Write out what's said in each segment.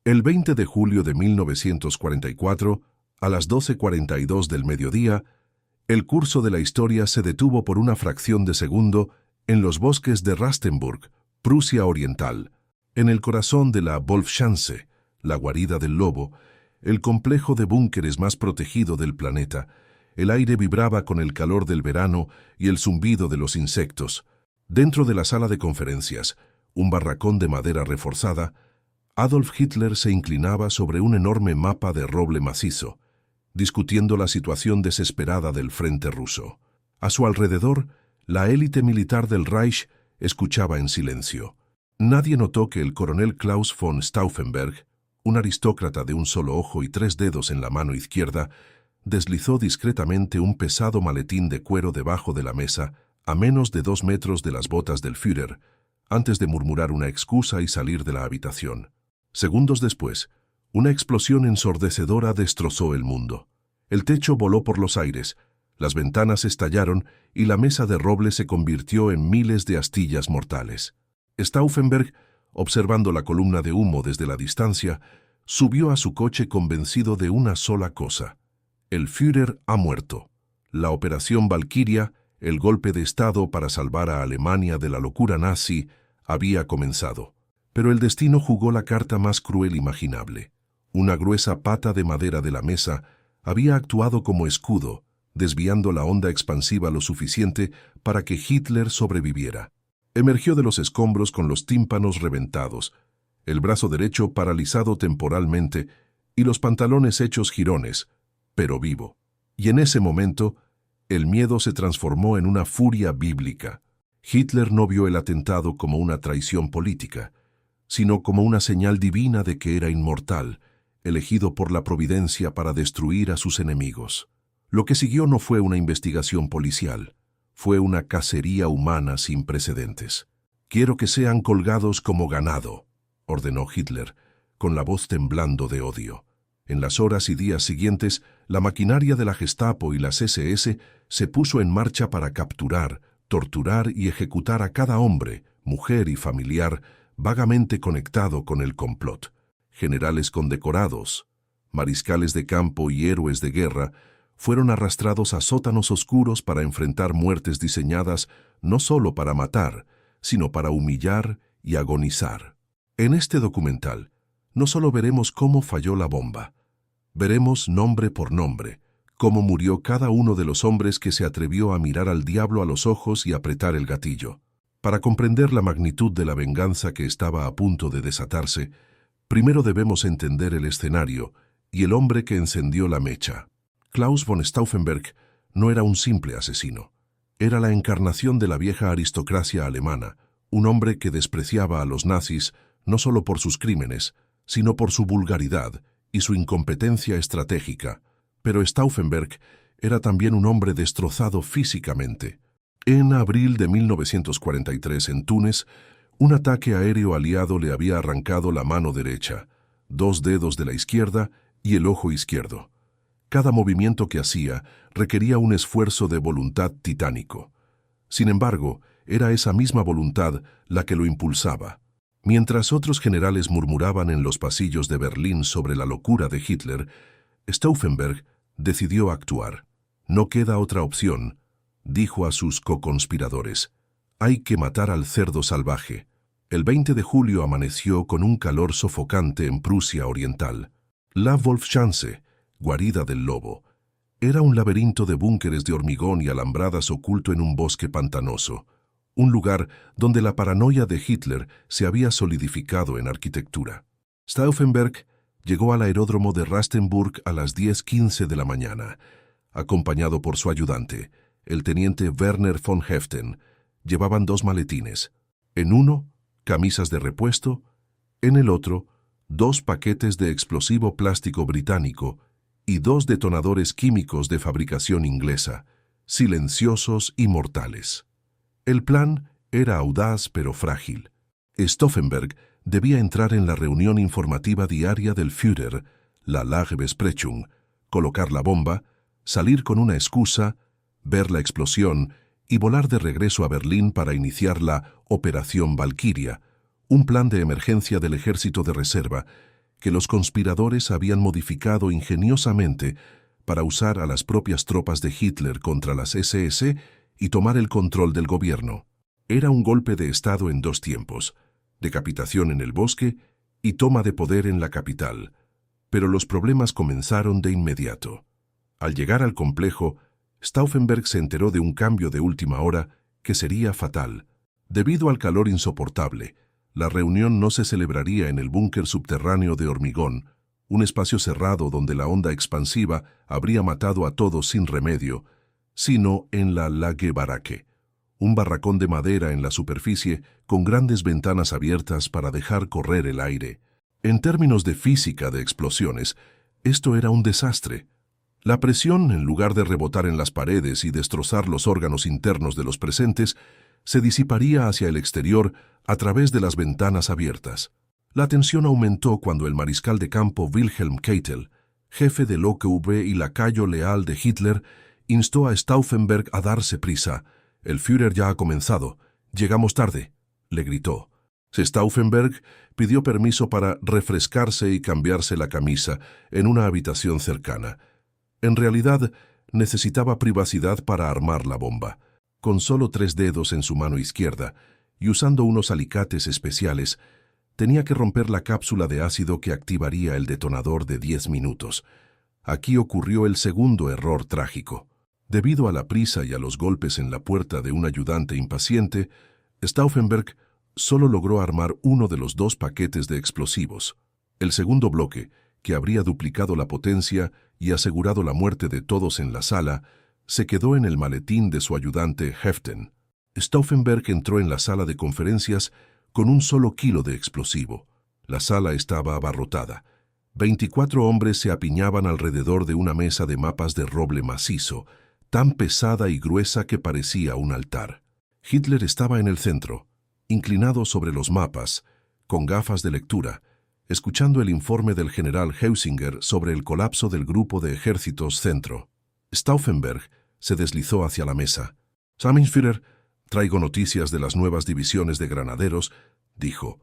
El 20 de julio de 1944, a las 12:42 del mediodía, el curso de la historia se detuvo por una fracción de segundo en los bosques de Rastenburg, Prusia Oriental, en el corazón de la Wolfschanze, la guarida del lobo, el complejo de búnkeres más protegido del planeta. El aire vibraba con el calor del verano y el zumbido de los insectos. Dentro de la sala de conferencias, un barracón de madera reforzada, Adolf Hitler se inclinaba sobre un enorme mapa de roble macizo, discutiendo la situación desesperada del frente ruso. A su alrededor, la élite militar del Reich escuchaba en silencio. Nadie notó que el coronel Klaus von Stauffenberg, un aristócrata de un solo ojo y 3 dedos en la mano izquierda, deslizó discretamente un pesado maletín de cuero debajo de la mesa, a menos de 2 metros de las botas del Führer, antes de murmurar una excusa y salir de la habitación. Segundos después, una explosión ensordecedora destrozó el mundo. El techo voló por los aires, las ventanas estallaron y la mesa de roble se convirtió en miles de astillas mortales. Stauffenberg, observando la columna de humo desde la distancia, subió a su coche convencido de una sola cosa: el Führer ha muerto. La operación Valkyria, el golpe de Estado para salvar a Alemania de la locura nazi, había comenzado. Pero el destino jugó la carta más cruel imaginable. Una gruesa pata de madera de la mesa había actuado como escudo, desviando la onda expansiva lo suficiente para que Hitler sobreviviera. Emergió de los escombros con los tímpanos reventados, el brazo derecho paralizado temporalmente y los pantalones hechos jirones, pero vivo. Y en ese momento, el miedo se transformó en una furia bíblica. Hitler no vio el atentado como una traición política, sino como una señal divina de que era inmortal, elegido por la providencia para destruir a sus enemigos. Lo que siguió no fue una investigación policial, fue una cacería humana sin precedentes. «Quiero que sean colgados como ganado», ordenó Hitler, con la voz temblando de odio. En las horas y días siguientes, la maquinaria de la Gestapo y las SS se puso en marcha para capturar, torturar y ejecutar a cada hombre, mujer y familiar vagamente conectado con el complot. Generales condecorados, mariscales de campo y héroes de guerra fueron arrastrados a sótanos oscuros para enfrentar muertes diseñadas no solo para matar, sino para humillar y agonizar. En este documental, no solo veremos cómo falló la bomba, veremos nombre por nombre, cómo murió cada uno de los hombres que se atrevió a mirar al diablo a los ojos y apretar el gatillo. Para comprender la magnitud de la venganza que estaba a punto de desatarse, primero debemos entender el escenario y el hombre que encendió la mecha. Klaus von Stauffenberg no era un simple asesino. Era la encarnación de la vieja aristocracia alemana, un hombre que despreciaba a los nazis no solo por sus crímenes, sino por su vulgaridad y su incompetencia estratégica. Pero Stauffenberg era también un hombre destrozado físicamente. En abril de 1943, en Túnez, un ataque aéreo aliado le había arrancado la mano derecha, 2 dedos de la izquierda y el ojo izquierdo. Cada movimiento que hacía requería un esfuerzo de voluntad titánico. Sin embargo, era esa misma voluntad la que lo impulsaba. Mientras otros generales murmuraban en los pasillos de Berlín sobre la locura de Hitler, Stauffenberg decidió actuar. «No queda otra opción», dijo a sus coconspiradores. «Hay que matar al cerdo salvaje». El 20 de julio amaneció con un calor sofocante en Prusia Oriental. La Wolfschanze, guarida del lobo, era un laberinto de búnkeres de hormigón y alambradas oculto en un bosque pantanoso, un lugar donde la paranoia de Hitler se había solidificado en arquitectura. Stauffenberg llegó al aeródromo de Rastenburg a las 10:15 de la mañana, acompañado por su ayudante, el teniente Werner von Heften. Llevaban 2 maletines. En uno, camisas de repuesto, en el otro, 2 paquetes de explosivo plástico británico y 2 detonadores químicos de fabricación inglesa, silenciosos y mortales. El plan era audaz pero frágil. Stauffenberg debía entrar en la reunión informativa diaria del Führer, la Lagebesprechung, colocar la bomba, salir con una excusa, ver la explosión y volar de regreso a Berlín para iniciar la Operación Valkyria, un plan de emergencia del ejército de reserva que los conspiradores habían modificado ingeniosamente para usar a las propias tropas de Hitler contra las SS y tomar el control del gobierno. Era un golpe de Estado en dos tiempos: decapitación en el bosque y toma de poder en la capital. Pero los problemas comenzaron de inmediato. Al llegar al complejo, Stauffenberg se enteró de un cambio de última hora que sería fatal. Debido al calor insoportable, la reunión no se celebraría en el búnker subterráneo de hormigón, un espacio cerrado donde la onda expansiva habría matado a todos sin remedio, sino en la Lagebarake, un barracón de madera en la superficie con grandes ventanas abiertas para dejar correr el aire. En términos de física de explosiones, esto era un desastre. La presión, en lugar de rebotar en las paredes y destrozar los órganos internos de los presentes, se disiparía hacia el exterior a través de las ventanas abiertas. La tensión aumentó cuando el mariscal de campo Wilhelm Keitel, jefe del OKW y lacayo leal de Hitler, instó a Stauffenberg a darse prisa. «El Führer ya ha comenzado. Llegamos tarde», le gritó. Stauffenberg pidió permiso para refrescarse y cambiarse la camisa en una habitación cercana. En realidad, necesitaba privacidad para armar la bomba. Con solo 3 dedos en su mano izquierda y usando unos alicates especiales, tenía que romper la cápsula de ácido que activaría el detonador de 10 minutos. Aquí ocurrió el segundo error trágico. Debido a la prisa y a los golpes en la puerta de un ayudante impaciente, Stauffenberg solo logró armar uno de los 2 paquetes de explosivos. El segundo bloque, que habría duplicado la potencia y asegurado la muerte de todos en la sala, se quedó en el maletín de su ayudante Heften. Stauffenberg entró en la sala de conferencias con un solo kilo de explosivo. La sala estaba abarrotada. 24 hombres se apiñaban alrededor de una mesa de mapas de roble macizo, tan pesada y gruesa que parecía un altar. Hitler estaba en el centro, inclinado sobre los mapas, con gafas de lectura, escuchando el informe del general Heusinger sobre el colapso del grupo de ejércitos centro. Stauffenberg se deslizó hacia la mesa. «Führer, traigo noticias de las nuevas divisiones de granaderos», dijo.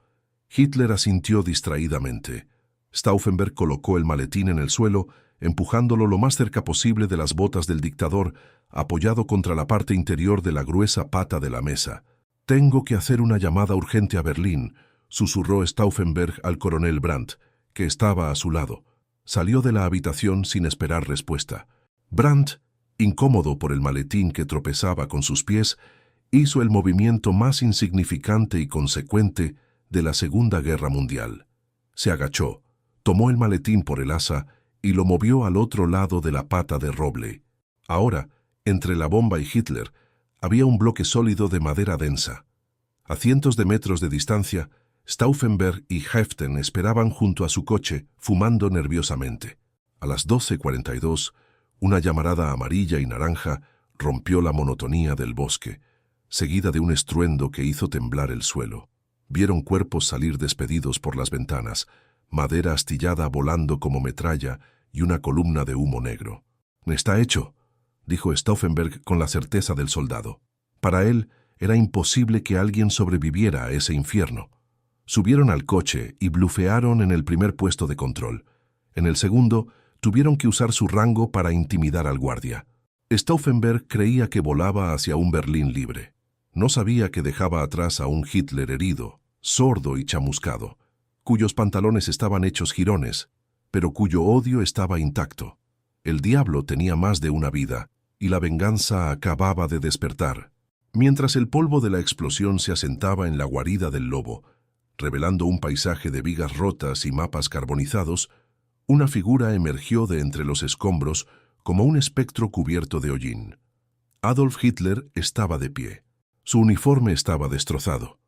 Hitler asintió distraídamente. Stauffenberg colocó el maletín en el suelo, empujándolo lo más cerca posible de las botas del dictador, apoyado contra la parte interior de la gruesa pata de la mesa. «Tengo que hacer una llamada urgente a Berlín», susurró Stauffenberg al coronel Brandt, que estaba a su lado. Salió de la habitación sin esperar respuesta. Brandt, incómodo por el maletín que tropezaba con sus pies, hizo el movimiento más insignificante y consecuente de la Segunda Guerra Mundial. Se agachó, tomó el maletín por el asa y lo movió al otro lado de la pata de roble. Ahora, entre la bomba y Hitler, había un bloque sólido de madera densa. A cientos de metros de distancia, Stauffenberg y Heften esperaban junto a su coche, fumando nerviosamente. A las 12:42, una llamarada amarilla y naranja rompió la monotonía del bosque, seguida de un estruendo que hizo temblar el suelo. Vieron cuerpos salir despedidos por las ventanas, madera astillada volando como metralla y una columna de humo negro. «Está hecho», dijo Stauffenberg con la certeza del soldado. Para él era imposible que alguien sobreviviera a ese infierno. Subieron al coche y blufearon en el primer puesto de control. En el segundo, tuvieron que usar su rango para intimidar al guardia. Stauffenberg creía que volaba hacia un Berlín libre. No sabía que dejaba atrás a un Hitler herido, sordo y chamuscado, cuyos pantalones estaban hechos jirones, pero cuyo odio estaba intacto. El diablo tenía más de una vida, y la venganza acababa de despertar. Mientras el polvo de la explosión se asentaba en la guarida del lobo, revelando un paisaje de vigas rotas y mapas carbonizados, una figura emergió de entre los escombros como un espectro cubierto de hollín. Adolf Hitler estaba de pie. Su uniforme estaba destrozado.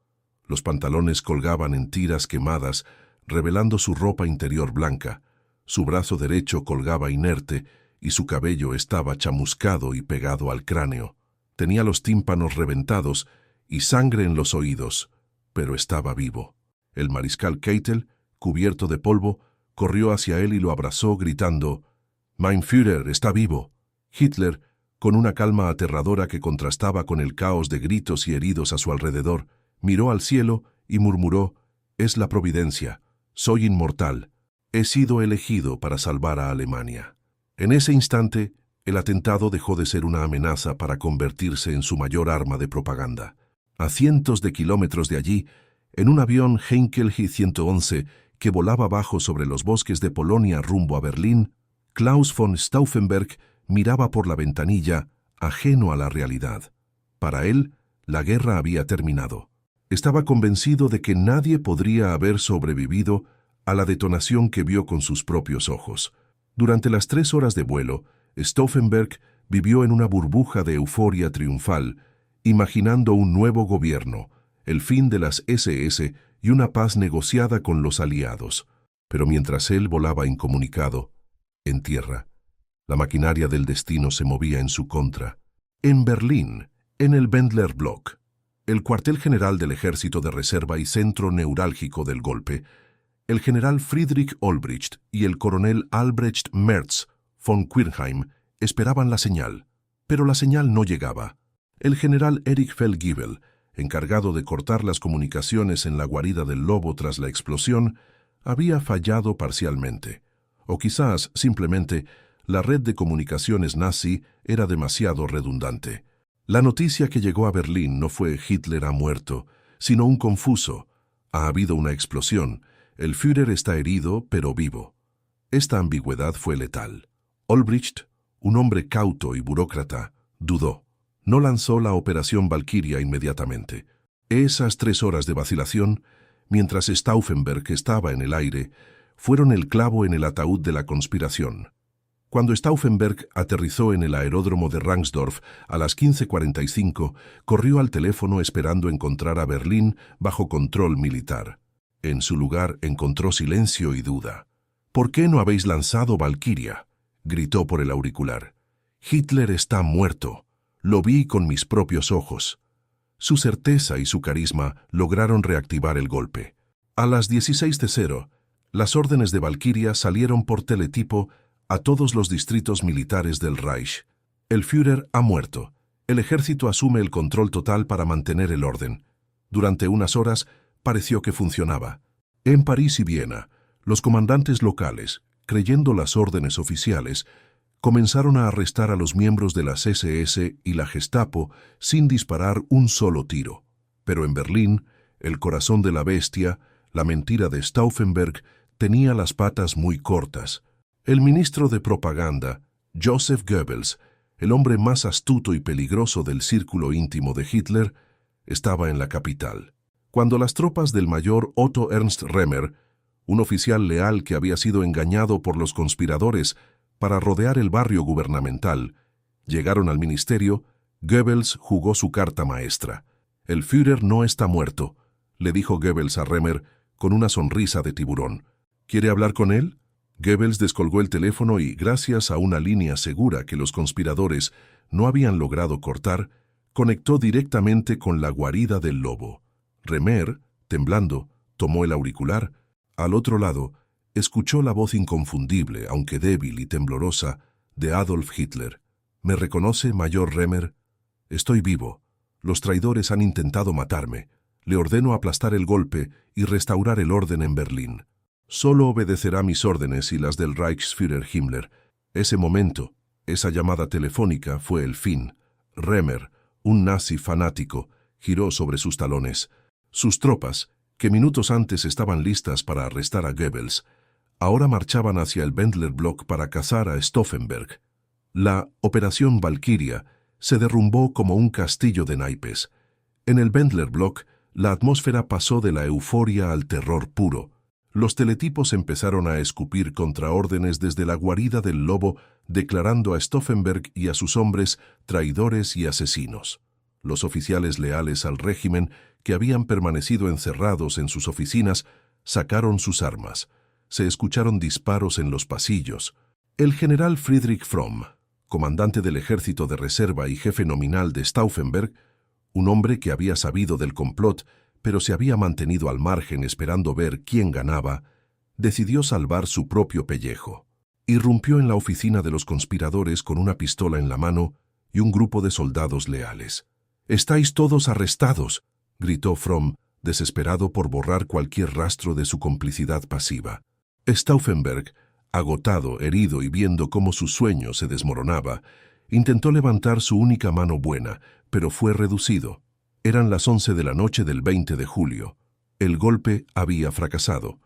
Los pantalones colgaban en tiras quemadas, revelando su ropa interior blanca. Su brazo derecho colgaba inerte y su cabello estaba chamuscado y pegado al cráneo. Tenía los tímpanos reventados y sangre en los oídos, pero estaba vivo. El mariscal Keitel, cubierto de polvo, corrió hacia él y lo abrazó, gritando: «Mein Führer está vivo». Hitler, con una calma aterradora que contrastaba con el caos de gritos y heridos a su alrededor, miró al cielo y murmuró: «Es la providencia. Soy inmortal». He sido elegido para salvar a Alemania. En ese instante, el atentado dejó de ser una amenaza para convertirse en su mayor arma de propaganda. A cientos de kilómetros de allí, en un avión Heinkel G-111 que volaba bajo sobre los bosques de Polonia rumbo a Berlín, Klaus von Stauffenberg miraba por la ventanilla, ajeno a la realidad. Para él, la guerra había terminado. Estaba convencido de que nadie podría haber sobrevivido a la detonación que vio con sus propios ojos. Durante las 3 horas de vuelo, Stauffenberg vivió en una burbuja de euforia triunfal, imaginando un nuevo gobierno, el fin de las SS y una paz negociada con los aliados. Pero mientras él volaba incomunicado, en tierra, la maquinaria del destino se movía en su contra. En Berlín, en el Bendler Block, el cuartel general del Ejército de Reserva y centro neurálgico del golpe, el general Friedrich Olbricht y el coronel Albrecht Merz von Quirnheim esperaban la señal, pero la señal no llegaba. El general Erich Feldgiebel, encargado de cortar las comunicaciones en la guarida del lobo tras la explosión, había fallado parcialmente. O quizás, simplemente, la red de comunicaciones nazi era demasiado redundante. La noticia que llegó a Berlín no fue Hitler ha muerto, sino un confuso. Ha habido una explosión. El Führer está herido, pero vivo. Esta ambigüedad fue letal. Olbricht, un hombre cauto y burócrata, dudó. No lanzó la operación Valkyria inmediatamente. Esas 3 horas de vacilación, mientras Stauffenberg estaba en el aire, fueron el clavo en el ataúd de la conspiración. Cuando Stauffenberg aterrizó en el aeródromo de Rangsdorf a las 15:45, corrió al teléfono esperando encontrar a Berlín bajo control militar. En su lugar encontró silencio y duda. «¿Por qué no habéis lanzado Valkyria?», gritó por el auricular. «Hitler está muerto. Lo vi con mis propios ojos». Su certeza y su carisma lograron reactivar el golpe. A las 16:00, las órdenes de Valkyria salieron por teletipo a todos los distritos militares del Reich. El Führer ha muerto. El ejército asume el control total para mantener el orden. Durante unas horas pareció que funcionaba. En París y Viena, los comandantes locales, creyendo las órdenes oficiales, comenzaron a arrestar a los miembros de las SS y la Gestapo sin disparar un solo tiro. Pero en Berlín, el corazón de la bestia, la mentira de Stauffenberg, tenía las patas muy cortas. El ministro de propaganda, Joseph Goebbels, el hombre más astuto y peligroso del círculo íntimo de Hitler, estaba en la capital. Cuando las tropas del mayor Otto Ernst Remer, un oficial leal que había sido engañado por los conspiradores para rodear el barrio gubernamental, llegaron al ministerio, Goebbels jugó su carta maestra. «El Führer no está muerto», le dijo Goebbels a Remer con una sonrisa de tiburón. «¿Quiere hablar con él?». Goebbels descolgó el teléfono y, gracias a una línea segura que los conspiradores no habían logrado cortar, conectó directamente con la guarida del lobo. Remer, temblando, tomó el auricular. Al otro lado, escuchó la voz inconfundible, aunque débil y temblorosa, de Adolf Hitler. «¿Me reconoce, mayor Remer? Estoy vivo. Los traidores han intentado matarme. Le ordeno aplastar el golpe y restaurar el orden en Berlín. Solo obedecerá mis órdenes y las del Reichsführer Himmler». Ese momento, esa llamada telefónica, fue el fin. Remer, un nazi fanático, giró sobre sus talones. Sus tropas, que minutos antes estaban listas para arrestar a Goebbels, ahora marchaban hacia el Bendler Block para cazar a Stauffenberg. La Operación Valkyria se derrumbó como un castillo de naipes. En el Bendler Block, la atmósfera pasó de la euforia al terror puro. Los teletipos empezaron a escupir contraórdenes desde la guarida del lobo, declarando a Stauffenberg y a sus hombres traidores y asesinos. Los oficiales leales al régimen, que habían permanecido encerrados en sus oficinas, sacaron sus armas. Se escucharon disparos en los pasillos. El general Friedrich Fromm, comandante del ejército de reserva y jefe nominal de Stauffenberg, un hombre que había sabido del complot, pero se había mantenido al margen esperando ver quién ganaba, decidió salvar su propio pellejo. Irrumpió en la oficina de los conspiradores con una pistola en la mano y un grupo de soldados leales. «¡Estáis todos arrestados!», gritó Fromm, desesperado por borrar cualquier rastro de su complicidad pasiva. Stauffenberg, agotado, herido y viendo cómo su sueño se desmoronaba, intentó levantar su única mano buena, pero fue reducido. Eran las 11 de la noche del 20 de julio. El golpe había fracasado.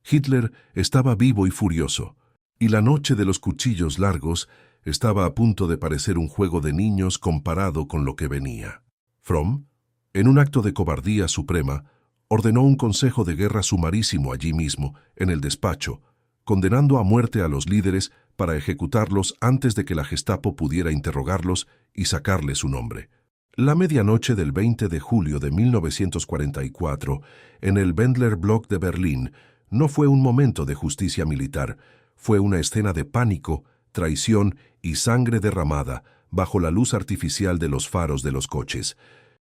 Hitler estaba vivo y furioso, y la noche de los cuchillos largos estaba a punto de parecer un juego de niños comparado con lo que venía. Fromm, en un acto de cobardía suprema, ordenó un consejo de guerra sumarísimo allí mismo, en el despacho, condenando a muerte a los líderes para ejecutarlos antes de que la Gestapo pudiera interrogarlos y sacarle su nombre. La medianoche del 20 de julio de 1944, en el Wendler Block de Berlín, no fue un momento de justicia militar, fue una escena de pánico, traición y sangre derramada bajo la luz artificial de los faros de los coches.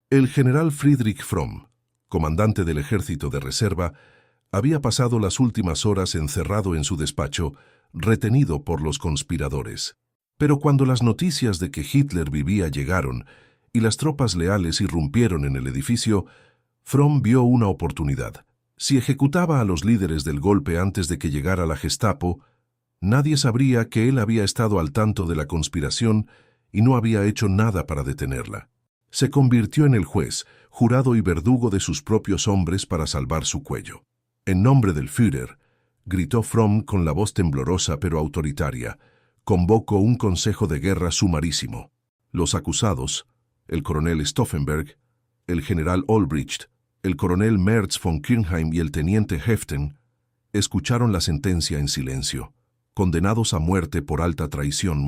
El general Friedrich Fromm, comandante del ejército de reserva, había pasado las últimas horas encerrado en su despacho, retenido por los conspiradores. Pero cuando las noticias de que Hitler vivía llegaron y las tropas leales irrumpieron en el edificio, Fromm vio una oportunidad. Si ejecutaba a los líderes del golpe antes de que llegara la Gestapo, nadie sabría que él había estado al tanto de la conspiración y no había hecho nada para detenerla. Se convirtió en el juez, jurado y verdugo de sus propios hombres para salvar su cuello. En nombre del Führer, gritó Fromm con la voz temblorosa pero autoritaria, convocó un consejo de guerra sumarísimo. Los acusados, el coronel Stauffenberg, el general Olbricht, el coronel Merz von Kirchheim y el teniente Heften, escucharon la sentencia en silencio, condenados a muerte por alta traición.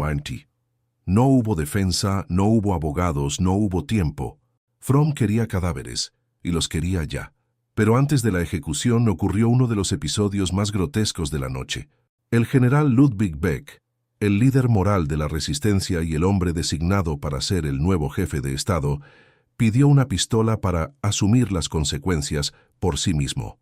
No hubo defensa, no hubo abogados, no hubo tiempo. Fromm quería cadáveres, y los quería ya. Pero antes de la ejecución ocurrió uno de los episodios más grotescos de la noche. El general Ludwig Beck, el líder moral de la resistencia y el hombre designado para ser el nuevo jefe de Estado, pidió una pistola para asumir las consecuencias por sí mismo.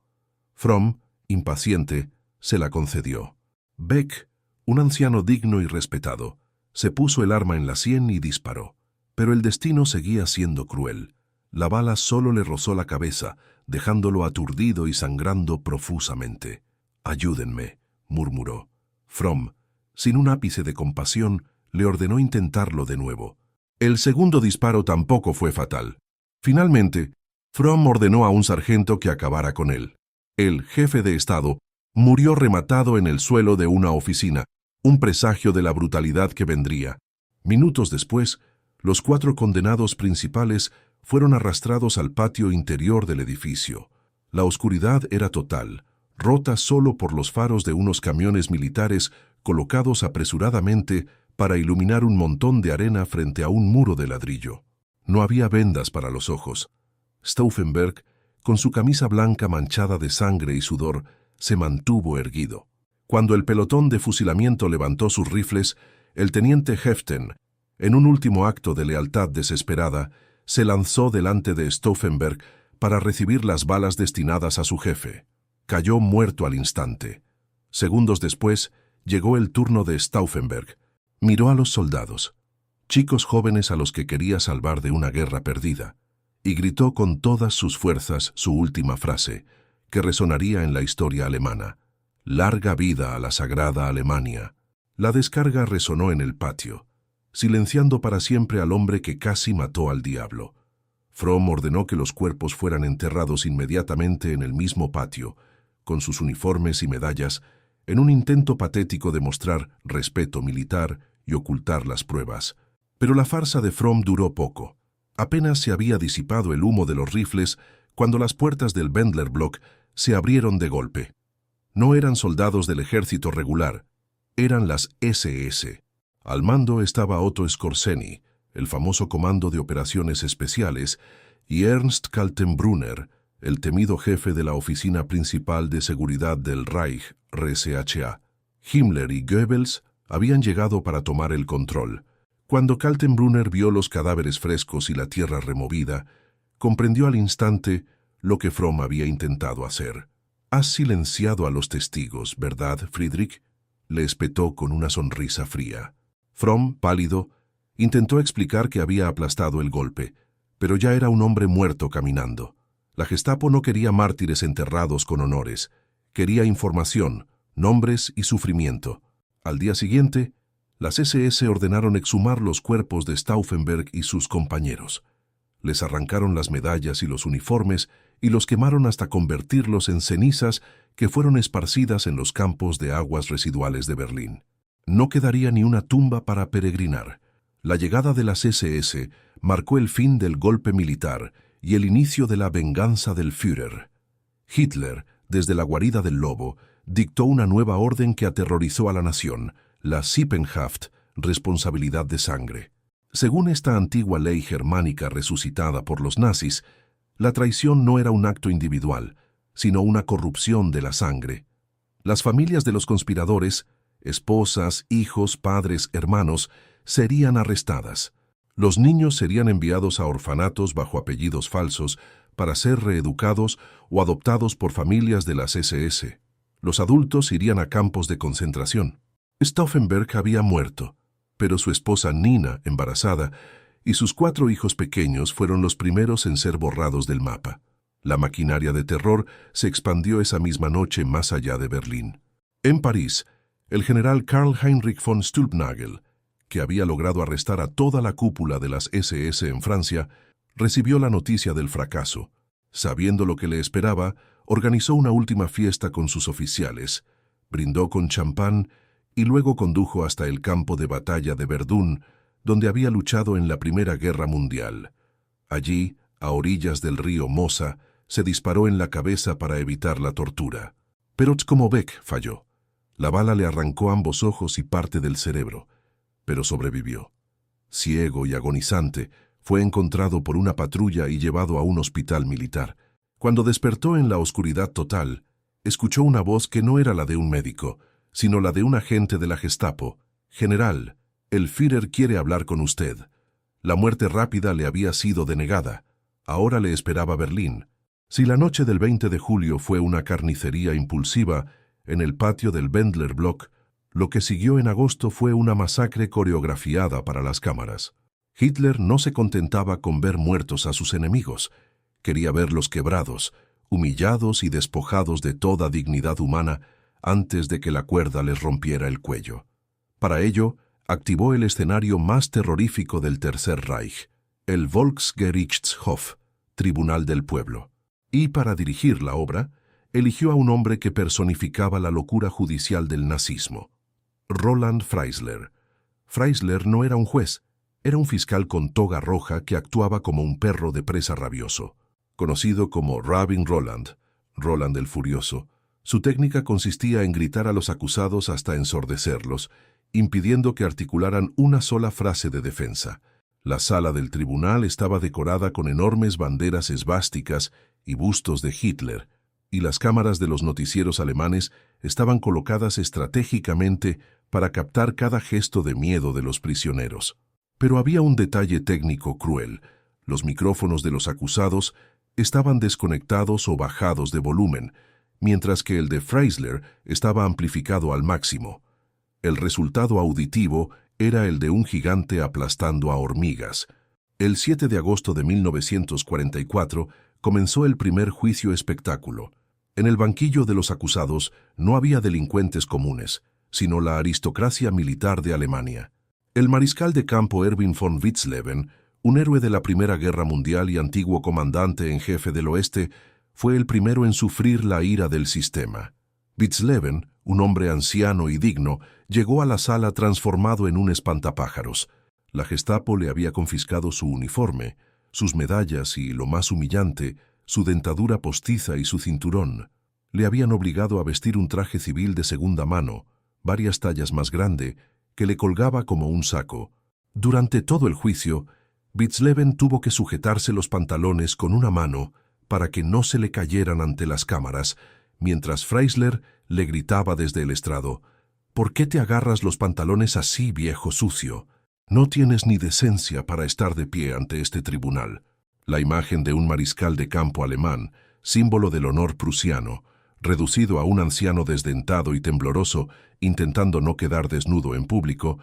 Fromm, impaciente, se la concedió. Beck, un anciano digno y respetado, se puso el arma en la sien y disparó. Pero el destino seguía siendo cruel. La bala solo le rozó la cabeza, dejándolo aturdido y sangrando profusamente. «Ayúdenme», murmuró. Fromm, sin un ápice de compasión, le ordenó intentarlo de nuevo. El segundo disparo tampoco fue fatal. Finalmente, Fromm ordenó a un sargento que acabara con él. El jefe de Estado murió rematado en el suelo de una oficina, un presagio de la brutalidad que vendría. Minutos después, los 4 condenados principales fueron arrastrados al patio interior del edificio. La oscuridad era total, rota solo por los faros de unos camiones militares colocados apresuradamente para iluminar un montón de arena frente a un muro de ladrillo. No había vendas para los ojos. Stauffenberg, con su camisa blanca manchada de sangre y sudor, se mantuvo erguido. Cuando el pelotón de fusilamiento levantó sus rifles, el teniente Heften, en un último acto de lealtad desesperada, se lanzó delante de Stauffenberg para recibir las balas destinadas a su jefe. Cayó muerto al instante. Segundos después, llegó el turno de Stauffenberg. Miró a los soldados, chicos jóvenes a los que quería salvar de una guerra perdida, y gritó con todas sus fuerzas su última frase, que resonaría en la historia alemana. «Larga vida a la sagrada Alemania». La descarga resonó en el patio, silenciando para siempre al hombre que casi mató al diablo. Fromm ordenó que los cuerpos fueran enterrados inmediatamente en el mismo patio, con sus uniformes y medallas, en un intento patético de mostrar respeto militar y ocultar las pruebas. Pero la farsa de Fromm duró poco. Apenas se había disipado el humo de los rifles cuando las puertas del Wendler Block se abrieron de golpe. No eran soldados del ejército regular, eran las SS. Al mando estaba Otto Skorzeny, el famoso Comando de Operaciones Especiales, y Ernst Kaltenbrunner, el temido jefe de la Oficina Principal de Seguridad del Reich, RSHA. Himmler y Goebbels habían llegado para tomar el control. Cuando Kaltenbrunner vio los cadáveres frescos y la tierra removida, comprendió al instante lo que Fromm había intentado hacer. «Has silenciado a los testigos, ¿verdad, Friedrich?», le espetó con una sonrisa fría. Fromm, pálido, intentó explicar que había aplastado el golpe, pero ya era un hombre muerto caminando. La Gestapo no quería mártires enterrados con honores, quería información, nombres y sufrimiento. Al día siguiente, las SS ordenaron exhumar los cuerpos de Stauffenberg y sus compañeros. Les arrancaron las medallas y los uniformes y los quemaron hasta convertirlos en cenizas que fueron esparcidas en los campos de aguas residuales de Berlín. No quedaría ni una tumba para peregrinar. La llegada de las SS marcó el fin del golpe militar y el inicio de la venganza del Führer. Hitler, desde la guarida del lobo, dictó una nueva orden que aterrorizó a la nación, la Sippenhaft, responsabilidad de sangre. Según esta antigua ley germánica resucitada por los nazis, la traición no era un acto individual, sino una corrupción de la sangre. Las familias de los conspiradores, esposas, hijos, padres, hermanos, serían arrestadas. Los niños serían enviados a orfanatos bajo apellidos falsos para ser reeducados o adoptados por familias de las SS. Los adultos irían a campos de concentración. Stauffenberg había muerto, pero su esposa Nina, embarazada, y sus 4 hijos pequeños fueron los primeros en ser borrados del mapa. La maquinaria de terror se expandió esa misma noche más allá de Berlín. En París, el general Karl Heinrich von Stülpnagel, que había logrado arrestar a toda la cúpula de las SS en Francia, recibió la noticia del fracaso. Sabiendo lo que le esperaba, organizó una última fiesta con sus oficiales, brindó con champán y luego condujo hasta el campo de batalla de Verdún, donde había luchado en la Primera Guerra Mundial. Allí, a orillas del río Mosa, se disparó en la cabeza para evitar la tortura. Pero como Beck falló. La bala le arrancó ambos ojos y parte del cerebro, pero sobrevivió. Ciego y agonizante, fue encontrado por una patrulla y llevado a un hospital militar. Cuando despertó en la oscuridad total, escuchó una voz que no era la de un médico, sino la de un agente de la Gestapo. «General, el Führer quiere hablar con usted». La muerte rápida le había sido denegada. Ahora le esperaba Berlín. Si la noche del 20 de julio fue una carnicería impulsiva en el patio del Wendler Block, lo que siguió en agosto fue una masacre coreografiada para las cámaras. Hitler no se contentaba con ver muertos a sus enemigos. Quería verlos quebrados, humillados y despojados de toda dignidad humana antes de que la cuerda les rompiera el cuello. Para ello, activó el escenario más terrorífico del Tercer Reich, el Volksgerichtshof, Tribunal del Pueblo. Y para dirigir la obra, eligió a un hombre que personificaba la locura judicial del nazismo, Roland Freisler. Freisler no era un juez, era un fiscal con toga roja que actuaba como un perro de presa rabioso. Conocido como Rabin Roland, Roland el Furioso, su técnica consistía en gritar a los acusados hasta ensordecerlos, impidiendo que articularan una sola frase de defensa. La sala del tribunal estaba decorada con enormes banderas esvásticas y bustos de Hitler, y las cámaras de los noticieros alemanes estaban colocadas estratégicamente para captar cada gesto de miedo de los prisioneros. Pero había un detalle técnico cruel. Los micrófonos de los acusados estaban desconectados o bajados de volumen, mientras que el de Freisler estaba amplificado al máximo. El resultado auditivo era el de un gigante aplastando a hormigas. El 7 de agosto de 1944 comenzó el primer juicio espectáculo. En el banquillo de los acusados no había delincuentes comunes, sino la aristocracia militar de Alemania. El mariscal de campo Erwin von Witzleben, un héroe de la Primera Guerra Mundial y antiguo comandante en jefe del Oeste, fue el primero en sufrir la ira del sistema. Witzleben, un hombre anciano y digno, llegó a la sala transformado en un espantapájaros. La Gestapo le había confiscado su uniforme, sus medallas y, lo más humillante, su dentadura postiza y su cinturón. Le habían obligado a vestir un traje civil de segunda mano, varias tallas más grande, que le colgaba como un saco. Durante todo el juicio, Witzleben tuvo que sujetarse los pantalones con una mano para que no se le cayeran ante las cámaras, mientras Freisler le gritaba desde el estrado: «¿Por qué te agarras los pantalones así, viejo sucio? No tienes ni decencia para estar de pie ante este tribunal». La imagen de un mariscal de campo alemán, símbolo del honor prusiano, reducido a un anciano desdentado y tembloroso, intentando no quedar desnudo en público,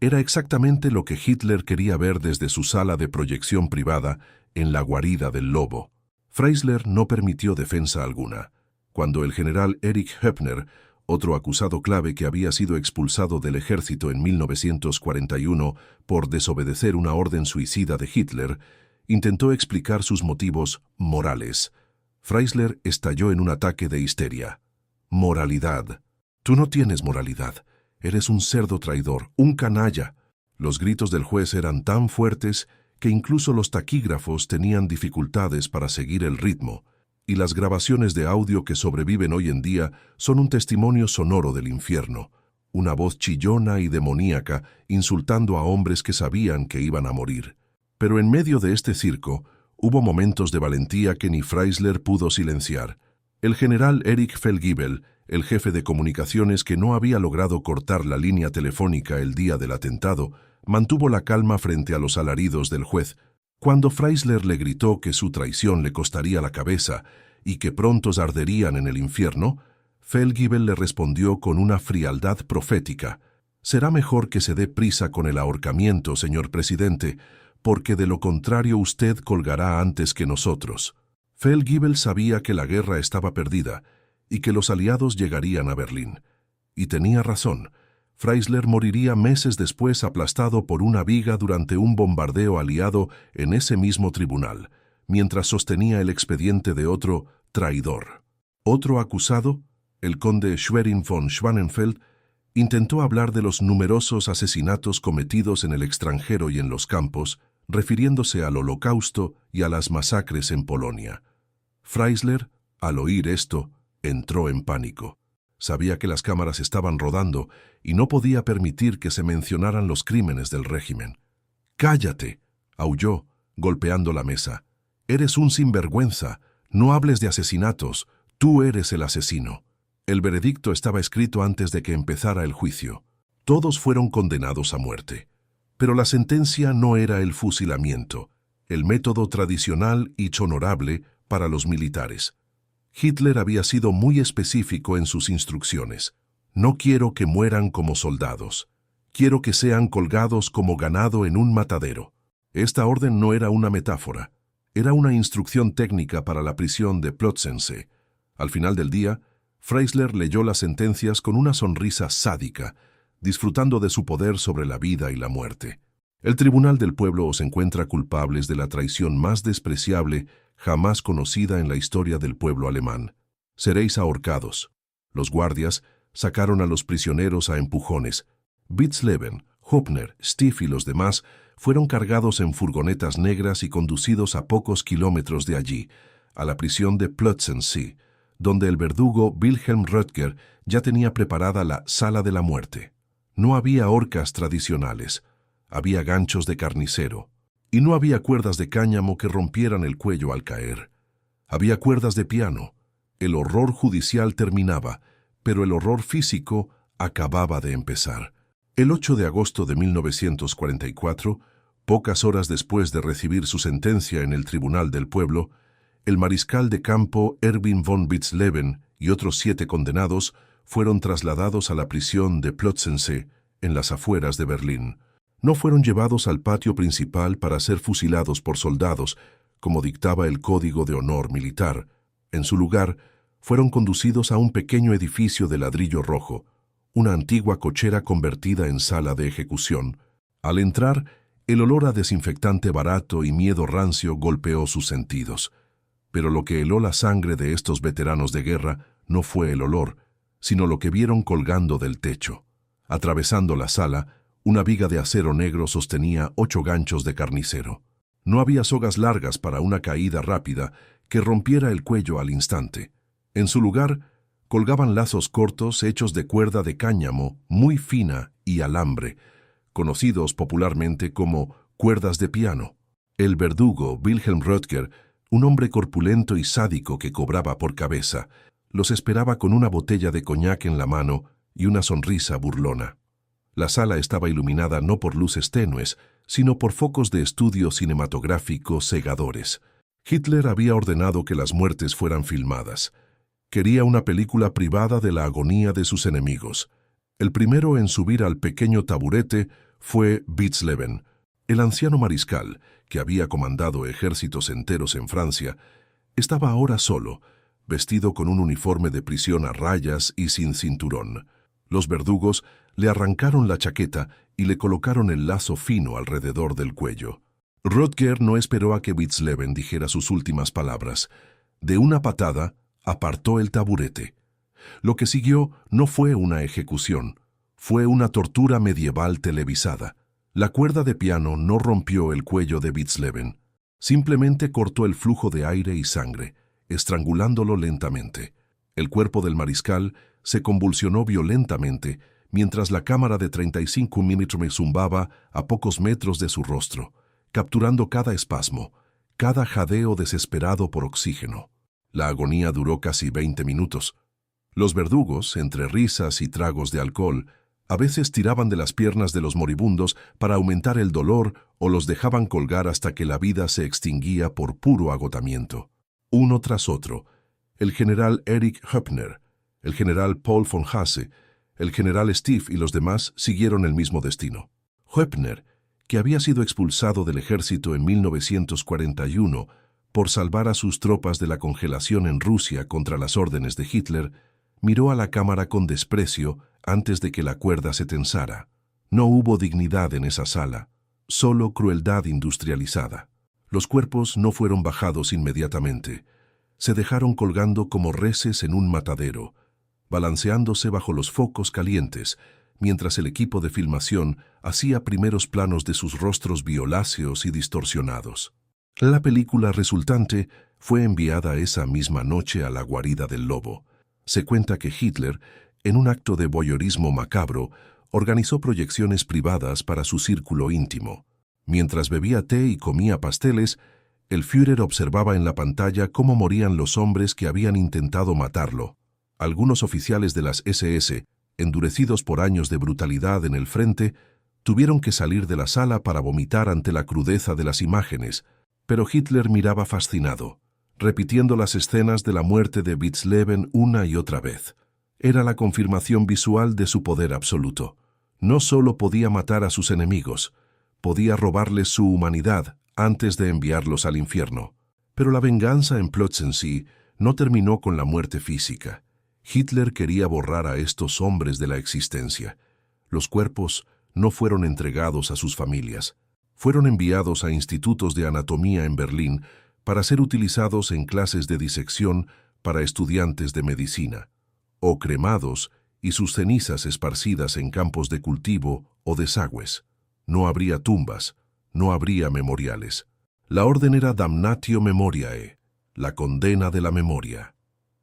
era exactamente lo que Hitler quería ver desde su sala de proyección privada en la guarida del lobo. Freisler no permitió defensa alguna. Cuando el general Erich Höppner otro acusado clave que había sido expulsado del ejército en 1941 por desobedecer una orden suicida de Hitler, intentó explicar sus motivos morales. Freisler estalló en un ataque de histeria. «Moralidad. Tú no tienes moralidad. Eres un cerdo traidor, un canalla». Los gritos del juez eran tan fuertes que incluso los taquígrafos tenían dificultades para seguir el ritmo, y las grabaciones de audio que sobreviven hoy en día son un testimonio sonoro del infierno, una voz chillona y demoníaca insultando a hombres que sabían que iban a morir. Pero en medio de este circo, hubo momentos de valentía que ni Freisler pudo silenciar. El general Erich Feldgiebel, el jefe de comunicaciones que no había logrado cortar la línea telefónica el día del atentado, mantuvo la calma frente a los alaridos del juez. Cuando Freisler le gritó que su traición le costaría la cabeza y que prontos arderían en el infierno, Feldgiebel le respondió con una frialdad profética: «Será mejor que se dé prisa con el ahorcamiento, señor presidente, porque de lo contrario usted colgará antes que nosotros». Feldgiebel sabía que la guerra estaba perdida y que los aliados llegarían a Berlín. Y tenía razón. Freisler moriría meses después aplastado por una viga durante un bombardeo aliado en ese mismo tribunal, mientras sostenía el expediente de otro traidor. Otro acusado, el conde Schwerin von Schwanenfeld, intentó hablar de los numerosos asesinatos cometidos en el extranjero y en los campos, refiriéndose al Holocausto y a las masacres en Polonia. Freisler, al oír esto, entró en pánico. Sabía que las cámaras estaban rodando y no podía permitir que se mencionaran los crímenes del régimen. «¡Cállate!», aulló, golpeando la mesa. «Eres un sinvergüenza. No hables de asesinatos. Tú eres el asesino». El veredicto estaba escrito antes de que empezara el juicio. Todos fueron condenados a muerte. Pero la sentencia no era el fusilamiento, el método tradicional y honorable para los militares. Hitler había sido muy específico en sus instrucciones. «No quiero que mueran como soldados. Quiero que sean colgados como ganado en un matadero». Esta orden no era una metáfora. Era una instrucción técnica para la prisión de Plötzensee. Al final del día, Freisler leyó las sentencias con una sonrisa sádica, disfrutando de su poder sobre la vida y la muerte. El Tribunal del Pueblo os encuentra culpables de la traición más despreciable jamás conocida en la historia del pueblo alemán. Seréis ahorcados. Los guardias sacaron a los prisioneros a empujones. Witzleben, Hopner, Stiff y los demás fueron cargados en furgonetas negras y conducidos a pocos kilómetros de allí, a la prisión de Plötzensee, donde el verdugo Wilhelm Röttger ya tenía preparada la sala de la muerte. No había horcas tradicionales, había ganchos de carnicero, y no había cuerdas de cáñamo que rompieran el cuello al caer. Había cuerdas de piano. El horror judicial terminaba, pero el horror físico acababa de empezar. El 8 de agosto de 1944, pocas horas después de recibir su sentencia en el Tribunal del Pueblo, el mariscal de campo Erwin von Witzleben y otros 7 condenados fueron trasladados a la prisión de Plötzensee, en las afueras de Berlín. No fueron llevados al patio principal para ser fusilados por soldados, como dictaba el Código de Honor Militar. En su lugar, fueron conducidos a un pequeño edificio de ladrillo rojo, una antigua cochera convertida en sala de ejecución. Al entrar, el olor a desinfectante barato y miedo rancio golpeó sus sentidos. Pero lo que heló la sangre de estos veteranos de guerra no fue el olor, sino lo que vieron colgando del techo. Atravesando la sala, una viga de acero negro sostenía 8 ganchos de carnicero. No había sogas largas para una caída rápida que rompiera el cuello al instante. En su lugar, colgaban lazos cortos hechos de cuerda de cáñamo muy fina y alambre, conocidos popularmente como cuerdas de piano. El verdugo Wilhelm Röttger, un hombre corpulento y sádico que cobraba por cabeza, los esperaba con una botella de coñac en la mano y una sonrisa burlona. La sala estaba iluminada no por luces tenues, sino por focos de estudio cinematográfico cegadores. Hitler había ordenado que las muertes fueran filmadas. Quería una película privada de la agonía de sus enemigos. El primero en subir al pequeño taburete fue Witzleben. El anciano mariscal, que había comandado ejércitos enteros en Francia, estaba ahora solo, vestido con un uniforme de prisión a rayas y sin cinturón. Los verdugos le arrancaron la chaqueta y le colocaron el lazo fino alrededor del cuello. Röttger no esperó a que Witzleben dijera sus últimas palabras. De una patada, apartó el taburete. Lo que siguió no fue una ejecución, fue una tortura medieval televisada. La cuerda de piano no rompió el cuello de Witzleben, simplemente cortó el flujo de aire y sangre, estrangulándolo lentamente. El cuerpo del mariscal se convulsionó violentamente mientras la cámara de 35 mm zumbaba a pocos metros de su rostro, capturando cada espasmo, cada jadeo desesperado por oxígeno. La agonía duró casi 20 minutos. Los verdugos, entre risas y tragos de alcohol, a veces tiraban de las piernas de los moribundos para aumentar el dolor o los dejaban colgar hasta que la vida se extinguía por puro agotamiento. Uno tras otro, el general Erich Höppner, el general Paul von Hase, el general Steve y los demás siguieron el mismo destino. Höppner, que había sido expulsado del ejército en 1941 por salvar a sus tropas de la congelación en Rusia contra las órdenes de Hitler, miró a la cámara con desprecio antes de que la cuerda se tensara. No hubo dignidad en esa sala, solo crueldad industrializada. Los cuerpos no fueron bajados inmediatamente. Se dejaron colgando como reses en un matadero, balanceándose bajo los focos calientes, mientras el equipo de filmación hacía primeros planos de sus rostros violáceos y distorsionados. La película resultante fue enviada esa misma noche a la guarida del lobo. Se cuenta que Hitler, en un acto de voyeurismo macabro, organizó proyecciones privadas para su círculo íntimo. Mientras bebía té y comía pasteles, el Führer observaba en la pantalla cómo morían los hombres que habían intentado matarlo. Algunos oficiales de las SS, endurecidos por años de brutalidad en el frente, tuvieron que salir de la sala para vomitar ante la crudeza de las imágenes, pero Hitler miraba fascinado, repitiendo las escenas de la muerte de Witzleben una y otra vez. Era la confirmación visual de su poder absoluto. No solo podía matar a sus enemigos, podía robarles su humanidad antes de enviarlos al infierno. Pero la venganza en Plötzensee no terminó con la muerte física. Hitler quería borrar a estos hombres de la existencia. Los cuerpos no fueron entregados a sus familias. Fueron enviados a institutos de anatomía en Berlín para ser utilizados en clases de disección para estudiantes de medicina, o cremados y sus cenizas esparcidas en campos de cultivo o desagües. No habría tumbas, no habría memoriales. La orden era damnatio memoriae, la condena de la memoria.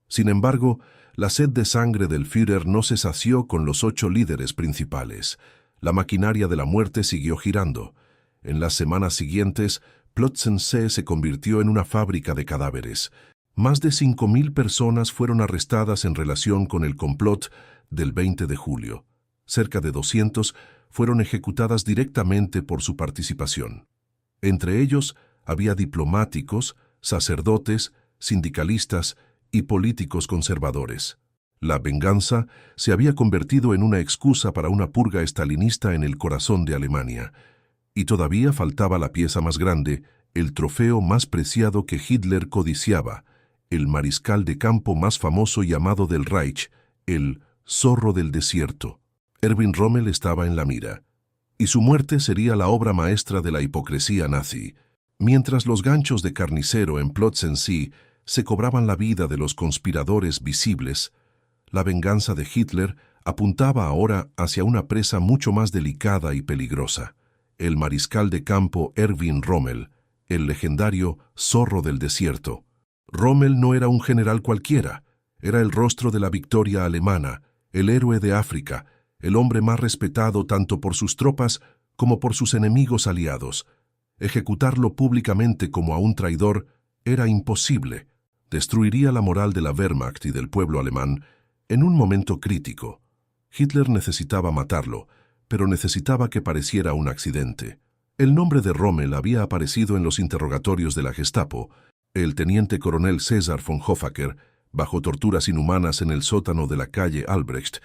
Sin embargo, la sed de sangre del Führer no se sació con los 8 líderes principales. La maquinaria de la muerte siguió girando. En las semanas siguientes, Plötzensee se convirtió en una fábrica de cadáveres. Más de 5.000 personas fueron arrestadas en relación con el complot del 20 de julio. Cerca de 200 fueron ejecutadas directamente por su participación. Entre ellos había diplomáticos, sacerdotes, sindicalistas y políticos conservadores. La venganza se había convertido en una excusa para una purga estalinista en el corazón de Alemania. Y todavía faltaba la pieza más grande, el trofeo más preciado que Hitler codiciaba, el mariscal de campo más famoso y amado del Reich, el zorro del desierto. Erwin Rommel estaba en la mira, y su muerte sería la obra maestra de la hipocresía nazi. Mientras los ganchos de carnicero en Plötzensee se cobraban la vida de los conspiradores visibles, la venganza de Hitler apuntaba ahora hacia una presa mucho más delicada y peligrosa. El mariscal de campo Erwin Rommel, el legendario zorro del desierto. Rommel no era un general cualquiera, era el rostro de la victoria alemana, el héroe de África, el hombre más respetado tanto por sus tropas como por sus enemigos aliados. Ejecutarlo públicamente como a un traidor era imposible. Destruiría la moral de la Wehrmacht y del pueblo alemán en un momento crítico. Hitler necesitaba matarlo, pero necesitaba que pareciera un accidente. El nombre de Rommel había aparecido en los interrogatorios de la Gestapo. El teniente coronel César von Hoffacker, bajo torturas inhumanas en el sótano de la calle Albrecht,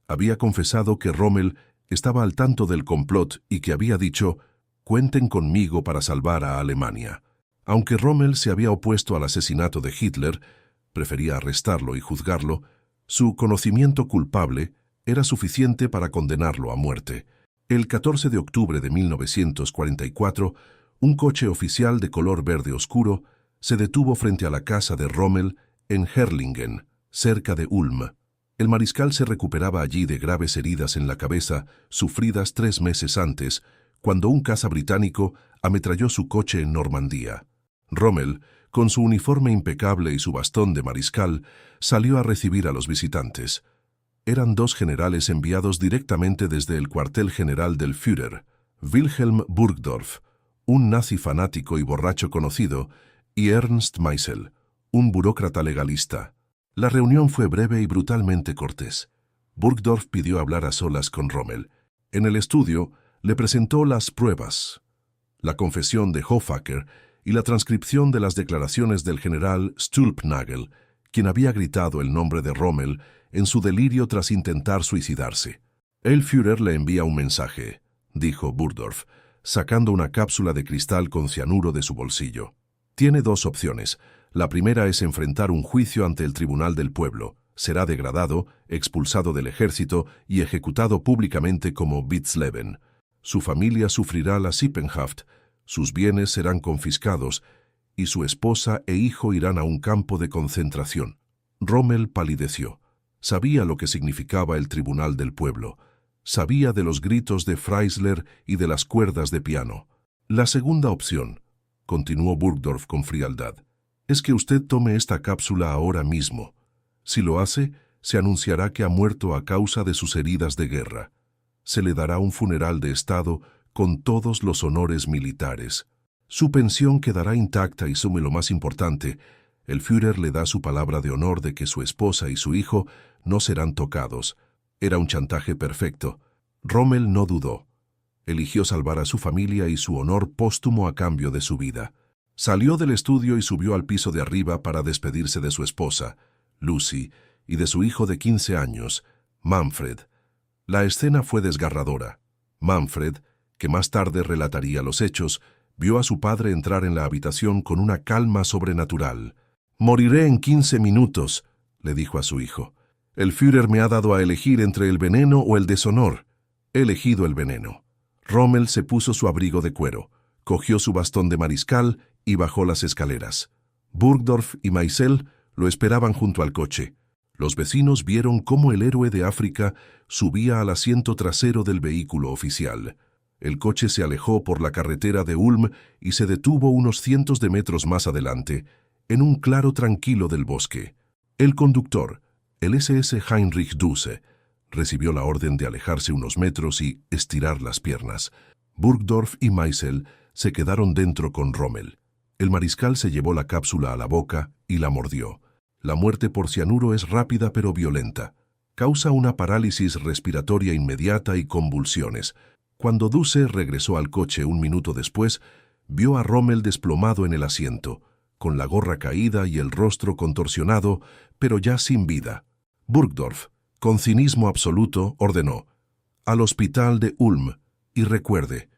había confesado que Rommel estaba al tanto del complot y que había dicho: «Cuenten conmigo para salvar a Alemania». Aunque Rommel se había opuesto al asesinato de Hitler, prefería arrestarlo y juzgarlo, su conocimiento culpable era suficiente para condenarlo a muerte. El 14 de octubre de 1944, un coche oficial de color verde oscuro se detuvo frente a la casa de Rommel en Herrlingen, cerca de Ulm. El mariscal se recuperaba allí de graves heridas en la cabeza, sufridas 3 meses antes, cuando un caza británico ametralló su coche en Normandía. Rommel, con su uniforme impecable y su bastón de mariscal, salió a recibir a los visitantes. Eran 2 generales enviados directamente desde el cuartel general del Führer, Wilhelm Burgdorf, un nazi fanático y borracho conocido, y Ernst Maisel, un burócrata legalista. La reunión fue breve y brutalmente cortés. Burgdorf pidió hablar a solas con Rommel. En el estudio, le presentó las pruebas, la confesión de Hofacker y la transcripción de las declaraciones del general Stülpnagel, quien había gritado el nombre de Rommel en su delirio tras intentar suicidarse. El Führer le envía un mensaje, dijo Burgdorf, sacando una cápsula de cristal con cianuro de su bolsillo. Tiene 2 opciones. La primera es enfrentar un juicio ante el Tribunal del Pueblo. Será degradado, expulsado del ejército y ejecutado públicamente como Witzleben. Su familia sufrirá la Sippenhaft, sus bienes serán confiscados y su esposa e hijo irán a un campo de concentración. Rommel palideció. Sabía lo que significaba el Tribunal del Pueblo. Sabía de los gritos de Freisler y de las cuerdas de piano. La segunda opción, continuó Burgdorf con frialdad, es que usted tome esta cápsula ahora mismo. Si lo hace, se anunciará que ha muerto a causa de sus heridas de guerra. Se le dará un funeral de Estado con todos los honores militares. Su pensión quedará intacta y sume lo más importante, el Führer le da su palabra de honor de que su esposa y su hijo no serán tocados. Era un chantaje perfecto. Rommel no dudó. Eligió salvar a su familia y su honor póstumo a cambio de su vida. Salió del estudio y subió al piso de arriba para despedirse de su esposa, Lucy, y de su hijo de 15 años, Manfred. La escena fue desgarradora. Manfred, que más tarde relataría los hechos, vio a su padre entrar en la habitación con una calma sobrenatural. «Moriré en 15 minutos», le dijo a su hijo. «El Führer me ha dado a elegir entre el veneno o el deshonor. He elegido el veneno». Rommel se puso su abrigo de cuero, cogió su bastón de mariscal y bajó las escaleras. Burgdorf y Maisel lo esperaban junto al coche. Los vecinos vieron cómo el héroe de África subía al asiento trasero del vehículo oficial. El coche se alejó por la carretera de Ulm y se detuvo unos cientos de metros más adelante, en un claro tranquilo del bosque. El conductor, el SS Heinrich Duse, recibió la orden de alejarse unos metros y estirar las piernas. Burgdorf y Maisel se quedaron dentro con Rommel. El mariscal se llevó la cápsula a la boca y la mordió. La muerte por cianuro es rápida pero violenta. Causa una parálisis respiratoria inmediata y convulsiones. Cuando Duse regresó al coche un minuto después, vio a Rommel desplomado en el asiento, con la gorra caída y el rostro contorsionado, pero ya sin vida. Burgdorf, con cinismo absoluto, ordenó: «Al hospital de Ulm, y recuerde,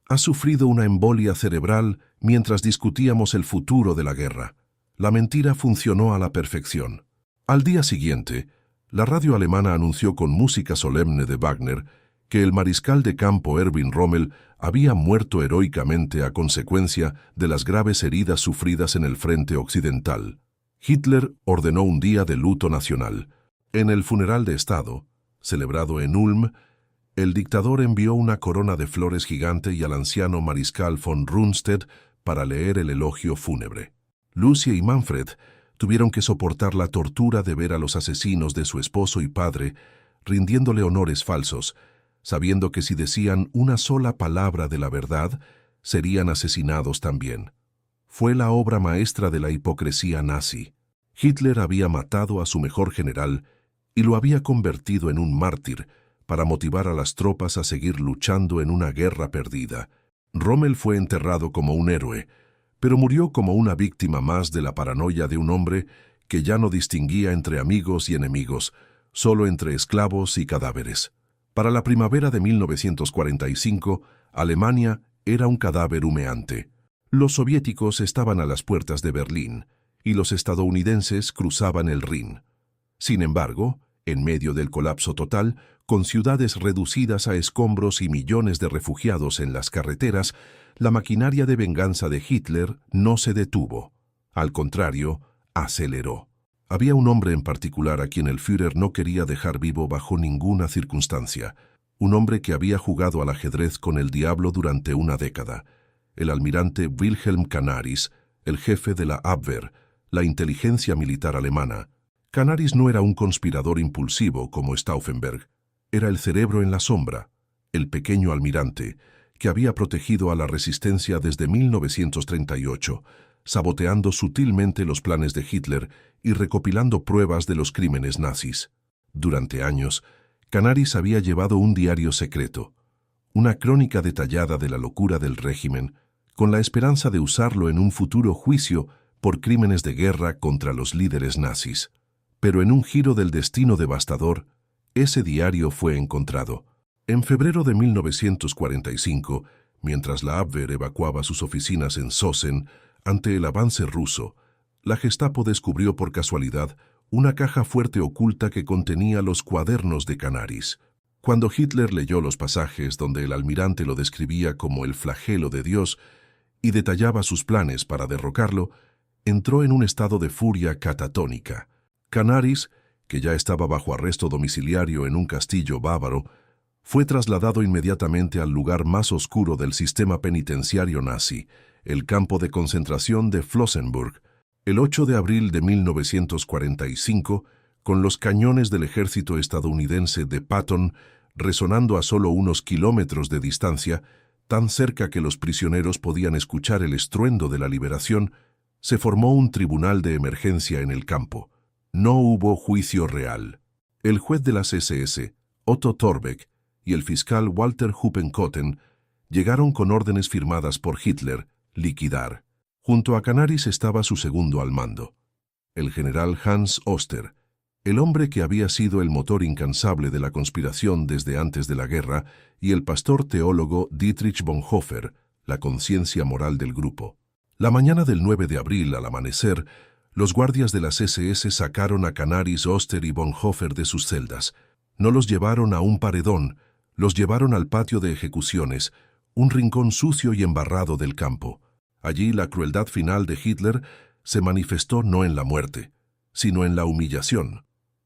ha sufrido una embolia cerebral mientras discutíamos el futuro de la guerra». La mentira funcionó a la perfección. Al día siguiente, la radio alemana anunció con música solemne de Wagner que el mariscal de campo Erwin Rommel había muerto heroicamente a consecuencia de las graves heridas sufridas en el frente occidental. Hitler ordenó un día de luto nacional. En el funeral de Estado, celebrado en Ulm, el dictador envió una corona de flores gigante y al anciano mariscal von Rundstedt para leer el elogio fúnebre. Lucy y Manfred tuvieron que soportar la tortura de ver a los asesinos de su esposo y padre rindiéndole honores falsos, sabiendo que si decían una sola palabra de la verdad, serían asesinados también. Fue la obra maestra de la hipocresía nazi. Hitler había matado a su mejor general y lo había convertido en un mártir para motivar a las tropas a seguir luchando en una guerra perdida. Rommel fue enterrado como un héroe, pero murió como una víctima más de la paranoia de un hombre que ya no distinguía entre amigos y enemigos, solo entre esclavos y cadáveres. Para la primavera de 1945, Alemania era un cadáver humeante. Los soviéticos estaban a las puertas de Berlín, y los estadounidenses cruzaban el Rin. Sin embargo, en medio del colapso total, con ciudades reducidas a escombros y millones de refugiados en las carreteras, la maquinaria de venganza de Hitler no se detuvo. Al contrario, aceleró. Había un hombre en particular a quien el Führer no quería dejar vivo bajo ninguna circunstancia. Un hombre que había jugado al ajedrez con el diablo durante una década. El almirante Wilhelm Canaris, el jefe de la Abwehr, la inteligencia militar alemana. Canaris no era un conspirador impulsivo como Stauffenberg. Era el cerebro en la sombra, el pequeño almirante, que había protegido a la resistencia desde 1938, saboteando sutilmente los planes de Hitler y recopilando pruebas de los crímenes nazis. Durante años, Canaris había llevado un diario secreto, una crónica detallada de la locura del régimen, con la esperanza de usarlo en un futuro juicio por crímenes de guerra contra los líderes nazis. Pero en un giro del destino devastador, ese diario fue encontrado. En febrero de 1945, mientras la Abwehr evacuaba sus oficinas en Sosen ante el avance ruso, la Gestapo descubrió por casualidad una caja fuerte oculta que contenía los cuadernos de Canaris. Cuando Hitler leyó los pasajes donde el almirante lo describía como el flagelo de Dios y detallaba sus planes para derrocarlo, entró en un estado de furia catatónica. Canaris, que ya estaba bajo arresto domiciliario en un castillo bávaro, fue trasladado inmediatamente al lugar más oscuro del sistema penitenciario nazi, el campo de concentración de Flossenbürg. El 8 de abril de 1945, con los cañones del ejército estadounidense de Patton resonando a solo unos kilómetros de distancia, tan cerca que los prisioneros podían escuchar el estruendo de la liberación, se formó un tribunal de emergencia en el campo. No hubo juicio real. El juez de las SS, Otto Torbeck, y el fiscal Walter Huppenkotten llegaron con órdenes firmadas por Hitler, liquidar. Junto a Canaris estaba su segundo al mando, el general Hans Oster, el hombre que había sido el motor incansable de la conspiración desde antes de la guerra, y el pastor teólogo Dietrich Bonhoeffer, la conciencia moral del grupo. La mañana del 9 de abril, al amanecer, los guardias de las SS sacaron a Canaris, Oster y Bonhoeffer de sus celdas. No los llevaron a un paredón, los llevaron al patio de ejecuciones, un rincón sucio y embarrado del campo. Allí la crueldad final de Hitler se manifestó no en la muerte, sino en la humillación.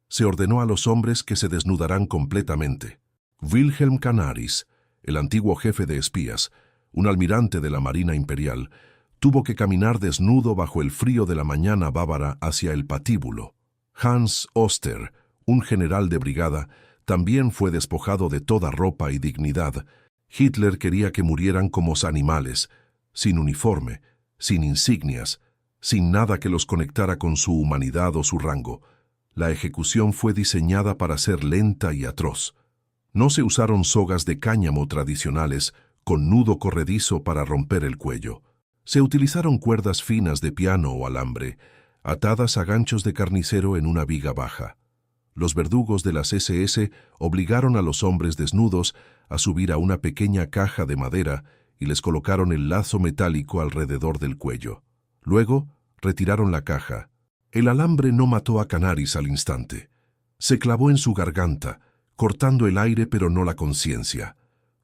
Se ordenó a los hombres que se desnudarán completamente. Wilhelm Canaris, el antiguo jefe de espías, un almirante de la Marina Imperial, tuvo que caminar desnudo bajo el frío de la mañana bávara hacia el patíbulo. Hans Oster, un general de brigada, también fue despojado de toda ropa y dignidad. Hitler quería que murieran como animales, sin uniforme, sin insignias, sin nada que los conectara con su humanidad o su rango. La ejecución fue diseñada para ser lenta y atroz. No se usaron sogas de cáñamo tradicionales con nudo corredizo para romper el cuello. Se utilizaron cuerdas finas de piano o alambre, atadas a ganchos de carnicero en una viga baja. Los verdugos de las SS obligaron a los hombres desnudos a subir a una pequeña caja de madera y les colocaron el lazo metálico alrededor del cuello. Luego, retiraron la caja. El alambre no mató a Canaris al instante. Se clavó en su garganta, cortando el aire pero no la conciencia.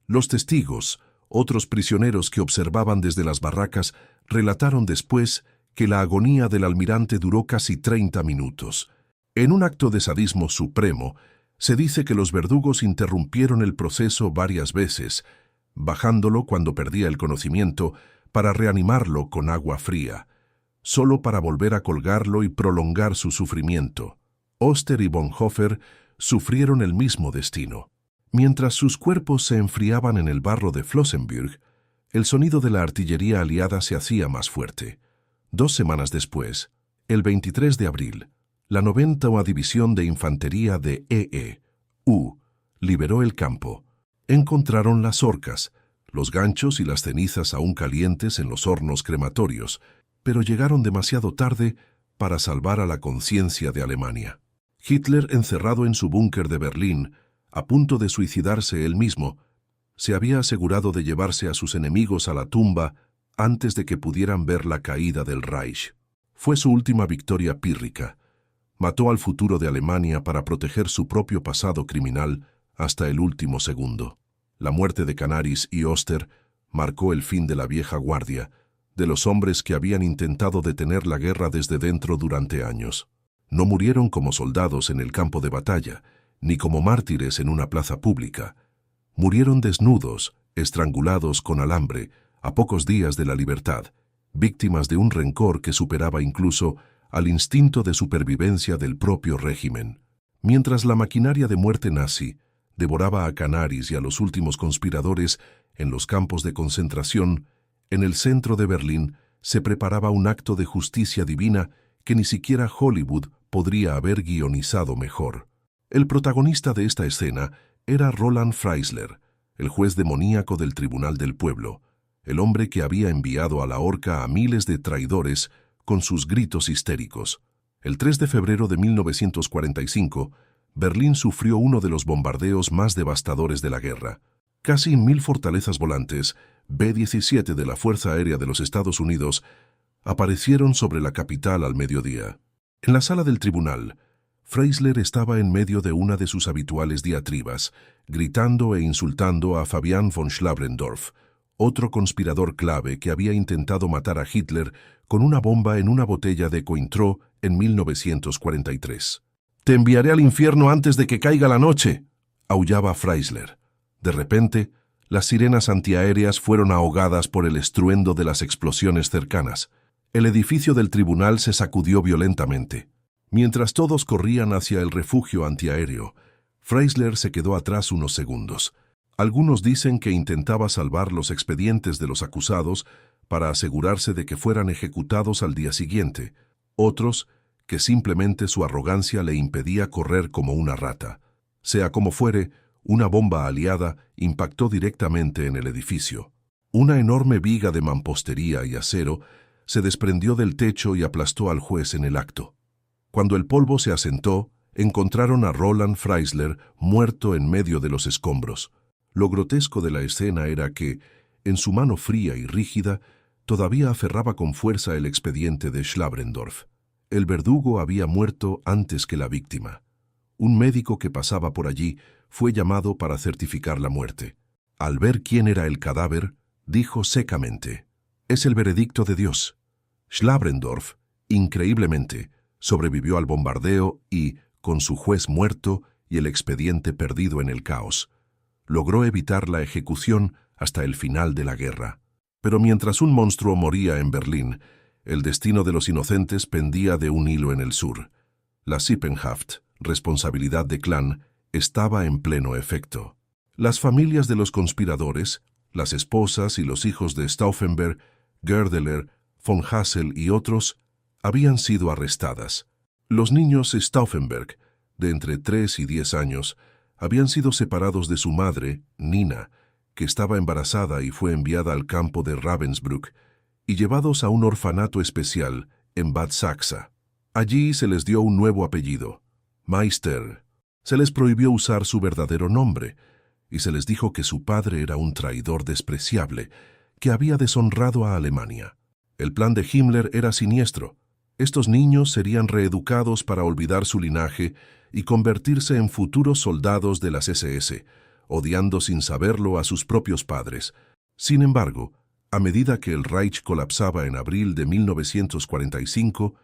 Los testigos, otros prisioneros que observaban desde las barracas, relataron después que la agonía del almirante duró casi 30 minutos. En un acto de sadismo supremo, se dice que los verdugos interrumpieron el proceso varias veces, bajándolo cuando perdía el conocimiento para reanimarlo con agua fría, solo para volver a colgarlo y prolongar su sufrimiento. Oster y Bonhoeffer sufrieron el mismo destino. Mientras sus cuerpos se enfriaban en el barro de Flossenbürg, el sonido de la artillería aliada se hacía más fuerte. 2 semanas después, el 23 de abril, la 90ª División de Infantería de E.E.U. liberó el campo. Encontraron las orcas, los ganchos y las cenizas aún calientes en los hornos crematorios, pero llegaron demasiado tarde para salvar a la conciencia de Alemania. Hitler, encerrado en su búnker de Berlín, a punto de suicidarse él mismo, se había asegurado de llevarse a sus enemigos a la tumba antes de que pudieran ver la caída del Reich. Fue su última victoria pírrica. Mató al futuro de Alemania para proteger su propio pasado criminal hasta el último segundo. La muerte de Canaris y Oster marcó el fin de la vieja guardia, de los hombres que habían intentado detener la guerra desde dentro durante años. No murieron como soldados en el campo de batalla, ni como mártires en una plaza pública. Murieron desnudos, estrangulados con alambre, a pocos días de la libertad, víctimas de un rencor que superaba incluso al instinto de supervivencia del propio régimen. Mientras la maquinaria de muerte nazi devoraba a Canaris y a los últimos conspiradores en los campos de concentración, en el centro de Berlín se preparaba un acto de justicia divina que ni siquiera Hollywood podría haber guionizado mejor. El protagonista de esta escena era Roland Freisler, el juez demoníaco del Tribunal del Pueblo, el hombre que había enviado a la horca a miles de traidores con sus gritos histéricos. El 3 de febrero de 1945, Berlín sufrió uno de los bombardeos más devastadores de la guerra. Casi 1000 fortalezas volantes, B-17 de la Fuerza Aérea de los Estados Unidos, aparecieron sobre la capital al mediodía. En la sala del tribunal, Freisler estaba en medio de una de sus habituales diatribas, gritando e insultando a Fabian von Schlabrendorff, otro conspirador clave que había intentado matar a Hitler con una bomba en una botella de Cointreau en 1943. «Te enviaré al infierno antes de que caiga la noche», aullaba Freisler. De repente, las sirenas antiaéreas fueron ahogadas por el estruendo de las explosiones cercanas. El edificio del tribunal se sacudió violentamente. Mientras todos corrían hacia el refugio antiaéreo, Freisler se quedó atrás unos segundos. Algunos dicen que intentaba salvar los expedientes de los acusados para asegurarse de que fueran ejecutados al día siguiente. Otros, que simplemente su arrogancia le impedía correr como una rata. Sea como fuere, una bomba aliada impactó directamente en el edificio. Una enorme viga de mampostería y acero se desprendió del techo y aplastó al juez en el acto. Cuando el polvo se asentó, encontraron a Roland Freisler muerto en medio de los escombros. Lo grotesco de la escena era que, en su mano fría y rígida, todavía aferraba con fuerza el expediente de Schlabrendorff. El verdugo había muerto antes que la víctima. Un médico que pasaba por allí fue llamado para certificar la muerte. Al ver quién era el cadáver, dijo secamente: «Es el veredicto de Dios». Schlabrendorff, increíblemente, sobrevivió al bombardeo y, con su juez muerto y el expediente perdido en el caos, logró evitar la ejecución hasta el final de la guerra. Pero mientras un monstruo moría en Berlín, el destino de los inocentes pendía de un hilo en el sur. La Sippenhaft, responsabilidad de Klan, estaba en pleno efecto. Las familias de los conspiradores, las esposas y los hijos de Stauffenberg, Goerdeler, von Hassel y otros, habían sido arrestadas. Los niños Stauffenberg, de entre 3 y 10 años, habían sido separados de su madre, Nina, que estaba embarazada y fue enviada al campo de Ravensbrück, y llevados a un orfanato especial en Bad Saxa. Allí se les dio un nuevo apellido, Meister. Se les prohibió usar su verdadero nombre, y se les dijo que su padre era un traidor despreciable, que había deshonrado a Alemania. El plan de Himmler era siniestro. Estos niños serían reeducados para olvidar su linaje y convertirse en futuros soldados de las SS, odiando sin saberlo a sus propios padres. Sin embargo, a medida que el Reich colapsaba en abril de 1945,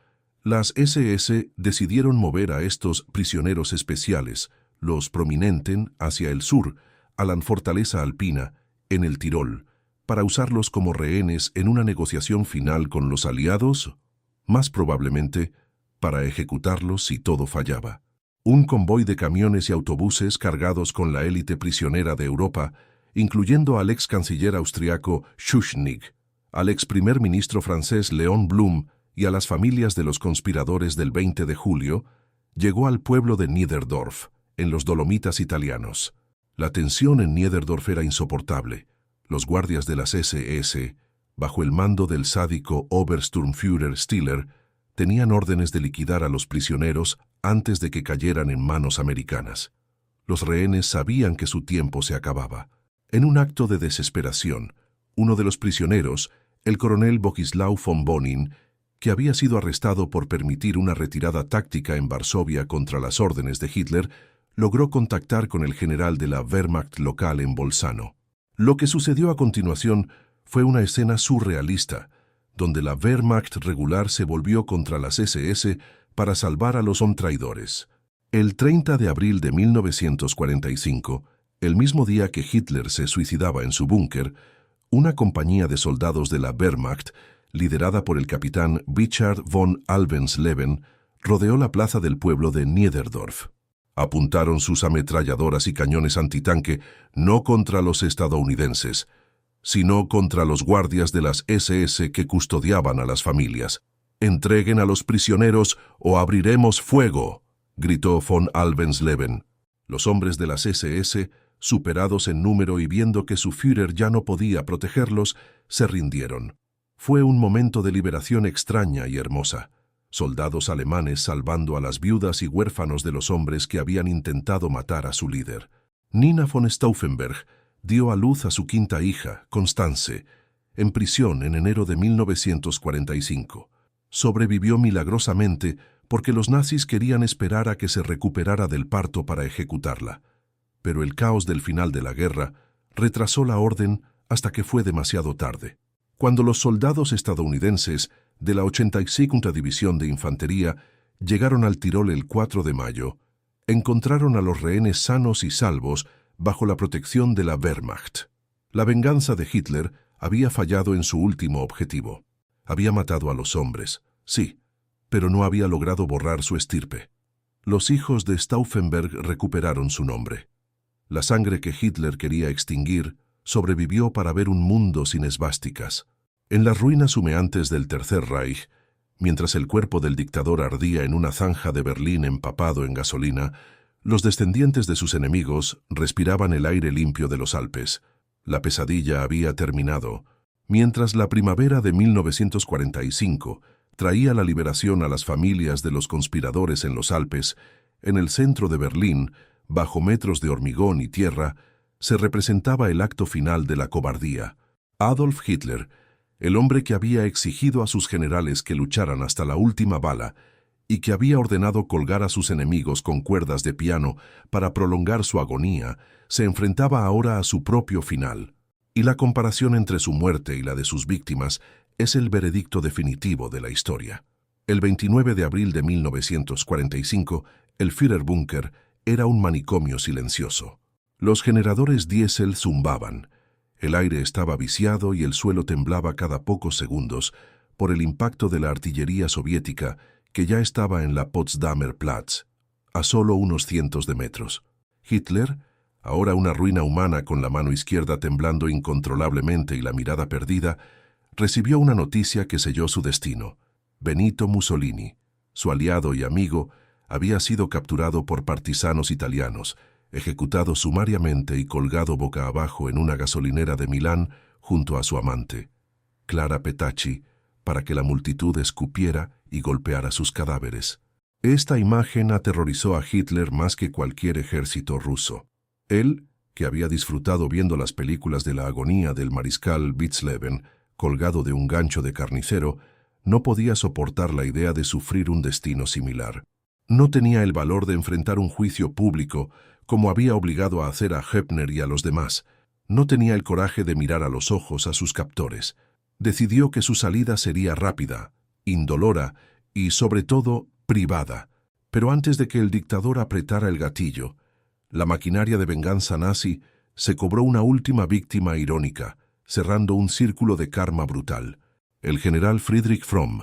las SS decidieron mover a estos prisioneros especiales, los Prominenten, hacia el sur, a la fortaleza alpina, en el Tirol, para usarlos como rehenes en una negociación final con los aliados, más probablemente para ejecutarlos si todo fallaba. Un convoy de camiones y autobuses cargados con la élite prisionera de Europa, incluyendo al ex canciller austriaco Schuschnigg, al ex primer ministro francés Léon Blum y a las familias de los conspiradores del 20 de julio, llegó al pueblo de Niederdorf, en los Dolomitas italianos. La tensión en Niederdorf era insoportable. Los guardias de las SS, bajo el mando del sádico Obersturmführer Stiller, tenían órdenes de liquidar a los prisioneros antes de que cayeran en manos americanas. Los rehenes sabían que su tiempo se acababa. En un acto de desesperación, uno de los prisioneros, el coronel Bogislaw von Bonin, que había sido arrestado por permitir una retirada táctica en Varsovia contra las órdenes de Hitler, logró contactar con el general de la Wehrmacht local en Bolzano. Lo que sucedió a continuación fue una escena surrealista, donde la Wehrmacht regular se volvió contra las SS para salvar a los traidores. El 30 de abril de 1945, el mismo día que Hitler se suicidaba en su búnker, una compañía de soldados de la Wehrmacht, liderada por el capitán Richard von Alvensleben, rodeó la plaza del pueblo de Niederdorf. Apuntaron sus ametralladoras y cañones antitanque no contra los estadounidenses, sino contra los guardias de las SS que custodiaban a las familias. «Entreguen a los prisioneros o abriremos fuego», gritó von Alvensleben. Los hombres de las SS, superados en número y viendo que su Führer ya no podía protegerlos, se rindieron. Fue un momento de liberación extraña y hermosa. Soldados alemanes salvando a las viudas y huérfanos de los hombres que habían intentado matar a su líder. Nina von Stauffenberg dio a luz a su quinta hija, Constance, en prisión en enero de 1945. Sobrevivió milagrosamente porque los nazis querían esperar a que se recuperara del parto para ejecutarla. Pero el caos del final de la guerra retrasó la orden hasta que fue demasiado tarde. Cuando los soldados estadounidenses de la 85ª División de Infantería llegaron al Tirol el 4 de mayo, encontraron a los rehenes sanos y salvos bajo la protección de la Wehrmacht. La venganza de Hitler había fallado en su último objetivo. Había matado a los hombres, sí, pero no había logrado borrar su estirpe. Los hijos de Stauffenberg recuperaron su nombre. La sangre que Hitler quería extinguir sobrevivió para ver un mundo sin esvásticas. En las ruinas humeantes del Tercer Reich, mientras el cuerpo del dictador ardía en una zanja de Berlín empapado en gasolina, los descendientes de sus enemigos respiraban el aire limpio de los Alpes. La pesadilla había terminado, mientras la primavera de 1945 traía la liberación a las familias de los conspiradores en los Alpes. En el centro de Berlín, bajo metros de hormigón y tierra, se representaba el acto final de la cobardía. Adolf Hitler, el hombre que había exigido a sus generales que lucharan hasta la última bala y que había ordenado colgar a sus enemigos con cuerdas de piano para prolongar su agonía, se enfrentaba ahora a su propio final. Y la comparación entre su muerte y la de sus víctimas es el veredicto definitivo de la historia. El 29 de abril de 1945, el Führerbunker era un manicomio silencioso. Los generadores diésel zumbaban. El aire estaba viciado y el suelo temblaba cada pocos segundos por el impacto de la artillería soviética que ya estaba en la Potsdamer Platz, a solo unos cientos de metros. Hitler, ahora una ruina humana con la mano izquierda temblando incontrolablemente y la mirada perdida, recibió una noticia que selló su destino. Benito Mussolini, su aliado y amigo, había sido capturado por partisanos italianos, ejecutado sumariamente y colgado boca abajo en una gasolinera de Milán junto a su amante, Clara Petacci, para que la multitud escupiera y golpeara sus cadáveres. Esta imagen aterrorizó a Hitler más que cualquier ejército ruso. Él, que había disfrutado viendo las películas de la agonía del mariscal Witzleben, colgado de un gancho de carnicero, no podía soportar la idea de sufrir un destino similar. No tenía el valor de enfrentar un juicio público como había obligado a hacer a Höppner y a los demás. No tenía el coraje de mirar a los ojos a sus captores. Decidió que su salida sería rápida, indolora y, sobre todo, privada. Pero antes de que el dictador apretara el gatillo, la maquinaria de venganza nazi se cobró una última víctima irónica, cerrando un círculo de karma brutal. El general Friedrich Fromm,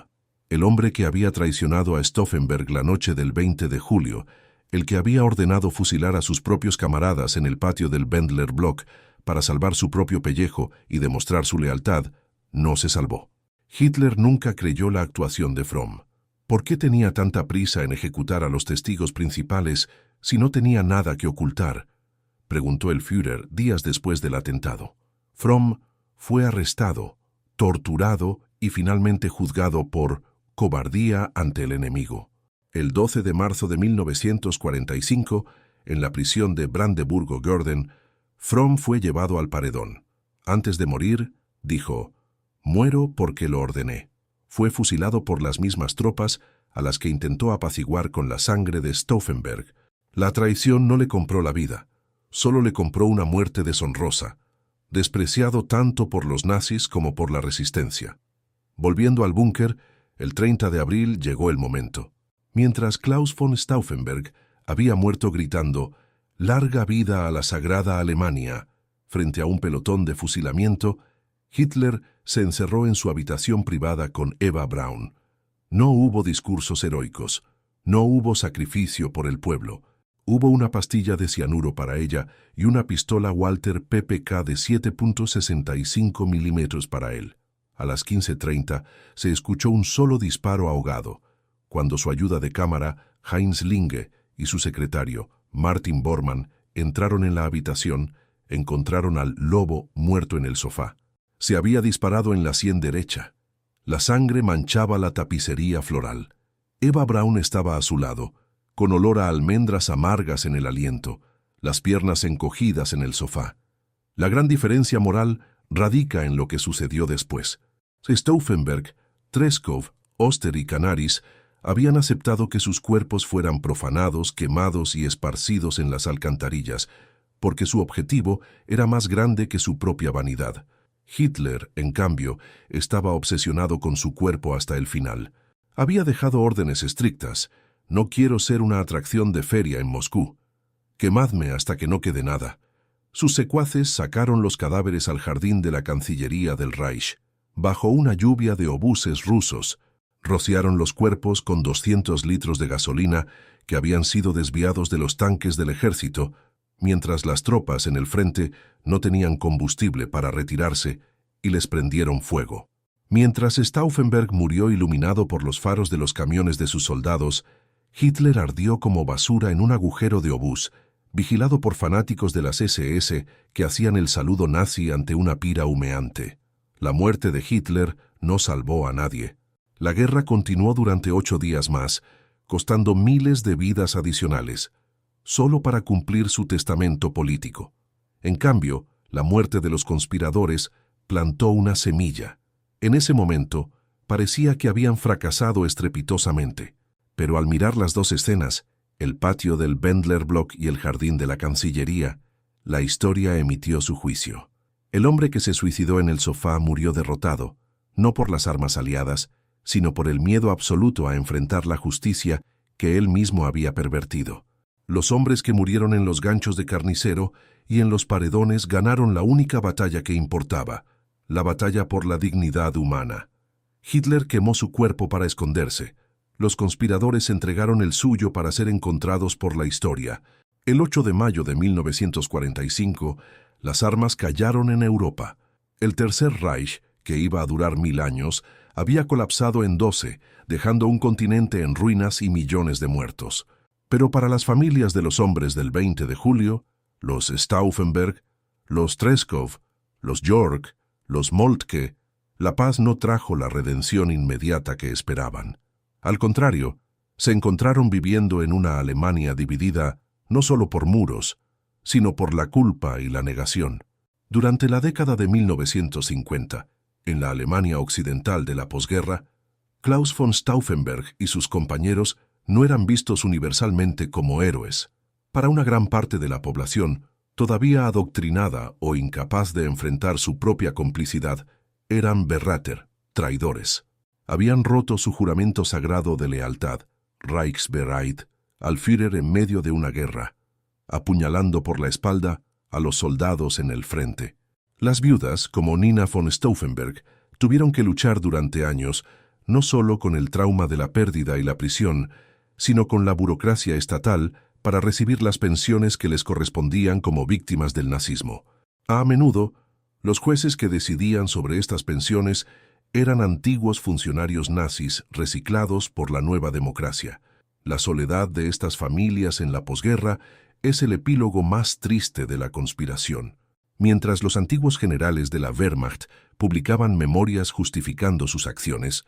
el hombre que había traicionado a Stauffenberg la noche del 20 de julio, el que había ordenado fusilar a sus propios camaradas en el patio del Bendler Block para salvar su propio pellejo y demostrar su lealtad, no se salvó. Hitler nunca creyó la actuación de Fromm. ¿Por qué tenía tanta prisa en ejecutar a los testigos principales si no tenía nada que ocultar?, preguntó el Führer días después del atentado. Fromm fue arrestado, torturado y finalmente juzgado por cobardía ante el enemigo. El 12 de marzo de 1945, en la prisión de Brandeburgo-Görden, Fromm fue llevado al paredón. Antes de morir, dijo: «Muero porque lo ordené». Fue fusilado por las mismas tropas a las que intentó apaciguar con la sangre de Stauffenberg. La traición no le compró la vida, solo le compró una muerte deshonrosa, despreciado tanto por los nazis como por la resistencia. Volviendo al búnker, el 30 de abril llegó el momento. Mientras Klaus von Stauffenberg había muerto gritando «¡Larga vida a la sagrada Alemania!» frente a un pelotón de fusilamiento, Hitler se encerró en su habitación privada con Eva Braun. No hubo discursos heroicos, no hubo sacrificio por el pueblo. Hubo una pastilla de cianuro para ella y una pistola Walter PPK de 7.65 milímetros para él. A las 15:30 se escuchó un solo disparo ahogado. Cuando su ayuda de cámara, Heinz Linge, y su secretario, Martin Bormann, entraron en la habitación, encontraron al lobo muerto en el sofá. Se había disparado en la sien derecha. La sangre manchaba la tapicería floral. Eva Braun estaba a su lado, con olor a almendras amargas en el aliento, las piernas encogidas en el sofá. La gran diferencia moral radica en lo que sucedió después. Stauffenberg, Treskov, Oster y Canaris habían aceptado que sus cuerpos fueran profanados, quemados y esparcidos en las alcantarillas, porque su objetivo era más grande que su propia vanidad. Hitler, en cambio, estaba obsesionado con su cuerpo hasta el final. Había dejado órdenes estrictas. No quiero ser una atracción de feria en Moscú. Quemadme hasta que no quede nada. Sus secuaces sacaron los cadáveres al jardín de la Cancillería del Reich. Bajo una lluvia de obuses rusos, rociaron los cuerpos con 200 litros de gasolina que habían sido desviados de los tanques del ejército, mientras las tropas en el frente no tenían combustible para retirarse y les prendieron fuego. Mientras Stauffenberg murió iluminado por los faros de los camiones de sus soldados, Hitler ardió como basura en un agujero de obús, vigilado por fanáticos de las SS que hacían el saludo nazi ante una pira humeante. La muerte de Hitler no salvó a nadie. La guerra continuó durante 8 días más, costando miles de vidas adicionales, solo para cumplir su testamento político. En cambio, la muerte de los conspiradores plantó una semilla. En ese momento, parecía que habían fracasado estrepitosamente. Pero al mirar las dos escenas, el patio del Wendlerblock y el jardín de la Cancillería, la historia emitió su juicio. El hombre que se suicidó en el sofá murió derrotado, no por las armas aliadas, sino por el miedo absoluto a enfrentar la justicia que él mismo había pervertido. Los hombres que murieron en los ganchos de carnicero y en los paredones ganaron la única batalla que importaba, la batalla por la dignidad humana. Hitler quemó su cuerpo para esconderse. Los conspiradores entregaron el suyo para ser encontrados por la historia. El 8 de mayo de 1945, las armas callaron en Europa. El Tercer Reich, que iba a durar 1000 años, había colapsado en 12, dejando un continente en ruinas y millones de muertos. Pero para las familias de los hombres del 20 de julio, los Stauffenberg, los Treskov, los York, los Moltke, la paz no trajo la redención inmediata que esperaban. Al contrario, se encontraron viviendo en una Alemania dividida no solo por muros, sino por la culpa y la negación. Durante la década de 1950, en la Alemania occidental de la posguerra, Klaus von Stauffenberg y sus compañeros no eran vistos universalmente como héroes. Para una gran parte de la población, todavía adoctrinada o incapaz de enfrentar su propia complicidad, eran Verräter, traidores. Habían roto su juramento sagrado de lealtad, Reichsbereit, al Führer en medio de una guerra, apuñalando por la espalda a los soldados en el frente. Las viudas, como Nina von Stauffenberg, tuvieron que luchar durante años no solo con el trauma de la pérdida y la prisión, sino con la burocracia estatal para recibir las pensiones que les correspondían como víctimas del nazismo. A menudo, los jueces que decidían sobre estas pensiones eran antiguos funcionarios nazis reciclados por la nueva democracia. La soledad de estas familias en la posguerra es el epílogo más triste de la conspiración. Mientras los antiguos generales de la Wehrmacht publicaban memorias justificando sus acciones,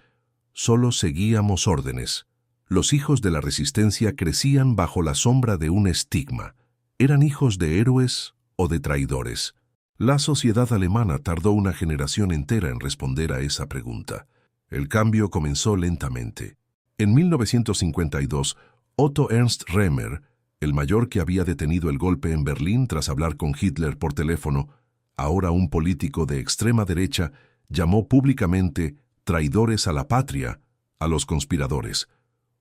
solo seguíamos órdenes. Los hijos de la resistencia crecían bajo la sombra de un estigma. ¿Eran hijos de héroes o de traidores? La sociedad alemana tardó una generación entera en responder a esa pregunta. El cambio comenzó lentamente. En 1952, Otto Ernst Remer, el mayor que había detenido el golpe en Berlín tras hablar con Hitler por teléfono, ahora un político de extrema derecha, llamó públicamente traidores a la patria a los conspiradores.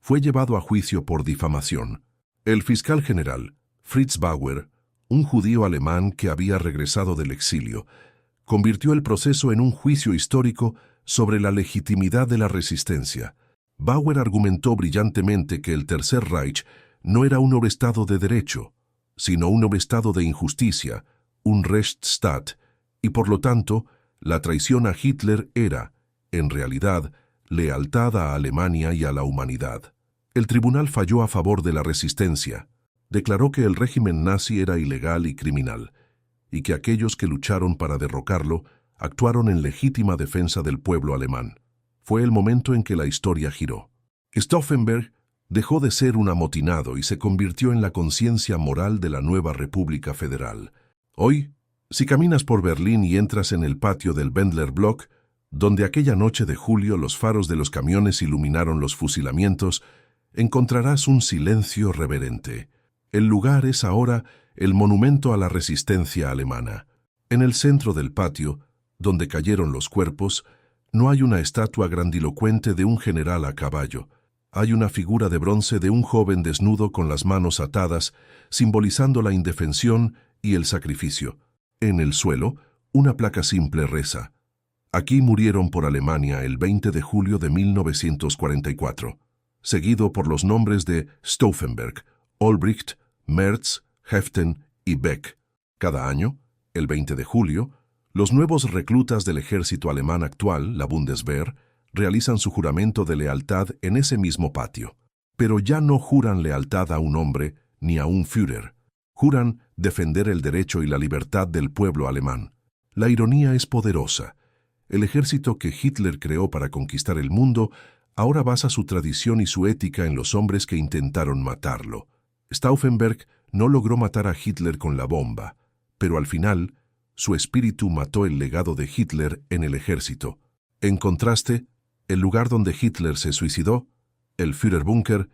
Fue llevado a juicio por difamación. El fiscal general, Fritz Bauer, un judío alemán que había regresado del exilio, convirtió el proceso en un juicio histórico sobre la legitimidad de la resistencia. Bauer argumentó brillantemente que el Tercer Reich no era un Estado de derecho, sino un Estado de injusticia, un Rechtsstaat, y por lo tanto, la traición a Hitler era, en realidad, lealtad a Alemania y a la humanidad. El tribunal falló a favor de la resistencia. Declaró que el régimen nazi era ilegal y criminal, y que aquellos que lucharon para derrocarlo actuaron en legítima defensa del pueblo alemán. Fue el momento en que la historia giró. Stauffenberg dejó de ser un amotinado y se convirtió en la conciencia moral de la nueva República Federal. Hoy, si caminas por Berlín y entras en el patio del Wendler Block, donde aquella noche de julio los faros de los camiones iluminaron los fusilamientos, encontrarás un silencio reverente. El lugar es ahora el monumento a la resistencia alemana. En el centro del patio, donde cayeron los cuerpos, no hay una estatua grandilocuente de un general a caballo. Hay una figura de bronce de un joven desnudo con las manos atadas, simbolizando la indefensión y el sacrificio. En el suelo, una placa simple reza: aquí murieron por Alemania el 20 de julio de 1944, seguido por los nombres de Stauffenberg, Olbricht, Merz, Heften y Beck. Cada año, el 20 de julio, los nuevos reclutas del ejército alemán actual, la Bundeswehr, realizan su juramento de lealtad en ese mismo patio. Pero ya no juran lealtad a un hombre ni a un Führer. Juran defender el derecho y la libertad del pueblo alemán. La ironía es poderosa. El ejército que Hitler creó para conquistar el mundo ahora basa su tradición y su ética en los hombres que intentaron matarlo. Stauffenberg no logró matar a Hitler con la bomba, pero al final, su espíritu mató el legado de Hitler en el ejército. En contraste, el lugar donde Hitler se suicidó, el Führerbunker,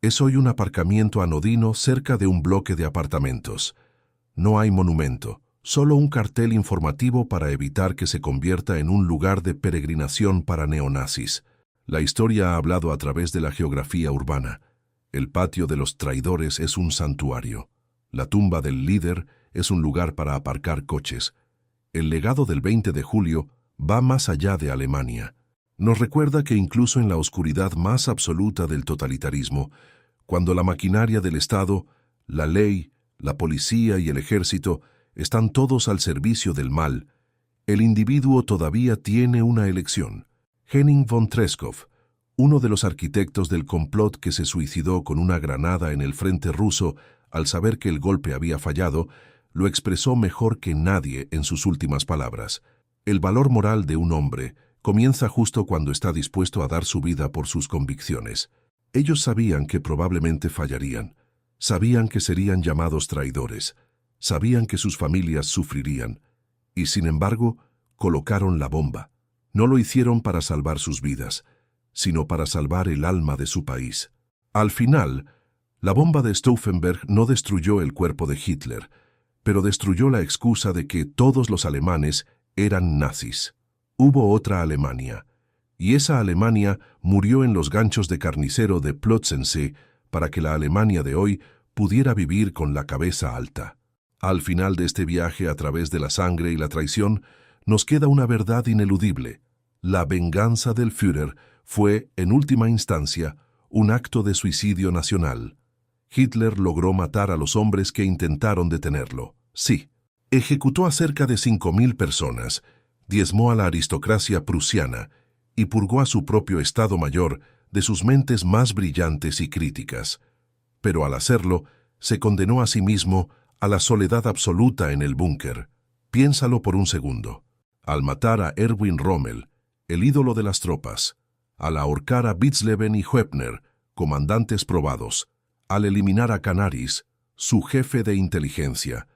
es hoy un aparcamiento anodino cerca de un bloque de apartamentos. No hay monumento, solo un cartel informativo para evitar que se convierta en un lugar de peregrinación para neonazis. La historia ha hablado a través de la geografía urbana. El patio de los traidores es un santuario. La tumba del líder es un lugar para aparcar coches. El legado del 20 de julio va más allá de Alemania. Nos recuerda que incluso en la oscuridad más absoluta del totalitarismo, cuando la maquinaria del Estado, la ley, la policía y el ejército están todos al servicio del mal, el individuo todavía tiene una elección. Henning von Treschow, uno de los arquitectos del complot que se suicidó con una granada en el frente ruso al saber que el golpe había fallado, lo expresó mejor que nadie en sus últimas palabras. El valor moral de un hombre comienza justo cuando está dispuesto a dar su vida por sus convicciones. Ellos sabían que probablemente fallarían, sabían que serían llamados traidores, sabían que sus familias sufrirían, y sin embargo, colocaron la bomba. No lo hicieron para salvar sus vidas, sino para salvar el alma de su país. Al final, la bomba de Stauffenberg no destruyó el cuerpo de Hitler, pero destruyó la excusa de que todos los alemanes eran nazis. Hubo otra Alemania, y esa Alemania murió en los ganchos de carnicero de Plötzensee para que la Alemania de hoy pudiera vivir con la cabeza alta. Al final de este viaje a través de la sangre y la traición, nos queda una verdad ineludible. La venganza del Führer fue, en última instancia, un acto de suicidio nacional. Hitler logró matar a los hombres que intentaron detenerlo. Sí, ejecutó a cerca de 5.000 personas, diezmó a la aristocracia prusiana y purgó a su propio Estado Mayor de sus mentes más brillantes y críticas. Pero al hacerlo, se condenó a sí mismo a la soledad absoluta en el búnker. Piénsalo por un segundo. Al matar a Erwin Rommel, el ídolo de las tropas, al ahorcar a Witzleben y Hoepner, comandantes probados, al eliminar a Canaris, su jefe de inteligencia,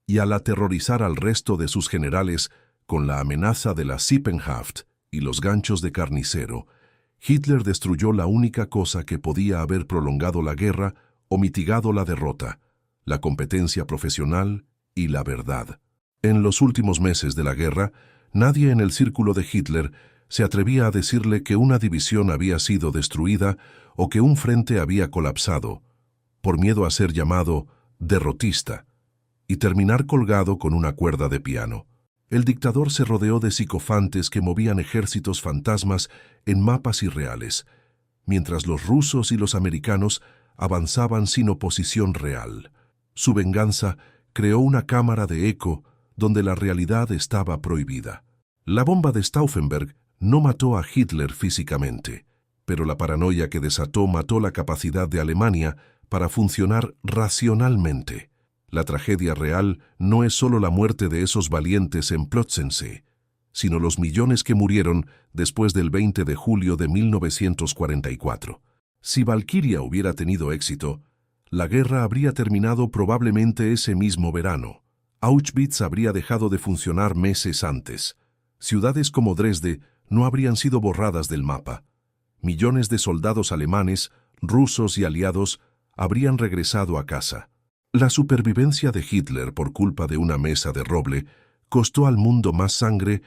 y al aterrorizar al resto de sus generales con la amenaza de la Sippenhaft, y los ganchos de carnicero, Hitler destruyó la única cosa que podía haber prolongado la guerra o mitigado la derrota: la competencia profesional y la verdad. En los últimos meses de la guerra, nadie en el círculo de Hitler se atrevía a decirle que una división había sido destruida o que un frente había colapsado, por miedo a ser llamado derrotista y terminar colgado con una cuerda de piano. El dictador se rodeó de psicofantes que movían ejércitos fantasmas en mapas irreales, mientras los rusos y los americanos avanzaban sin oposición real. Su venganza creó una cámara de eco donde la realidad estaba prohibida. La bomba de Stauffenberg no mató a Hitler físicamente, pero la paranoia que desató mató la capacidad de Alemania para funcionar racionalmente. La tragedia real no es solo la muerte de esos valientes en Plötzensee, sino los millones que murieron después del 20 de julio de 1944. Si Valkyria hubiera tenido éxito, la guerra habría terminado probablemente ese mismo verano. Auschwitz habría dejado de funcionar meses antes. Ciudades como Dresde no habrían sido borradas del mapa. Millones de soldados alemanes, rusos y aliados habrían regresado a casa. La supervivencia de Hitler por culpa de una mesa de roble costó al mundo más sangre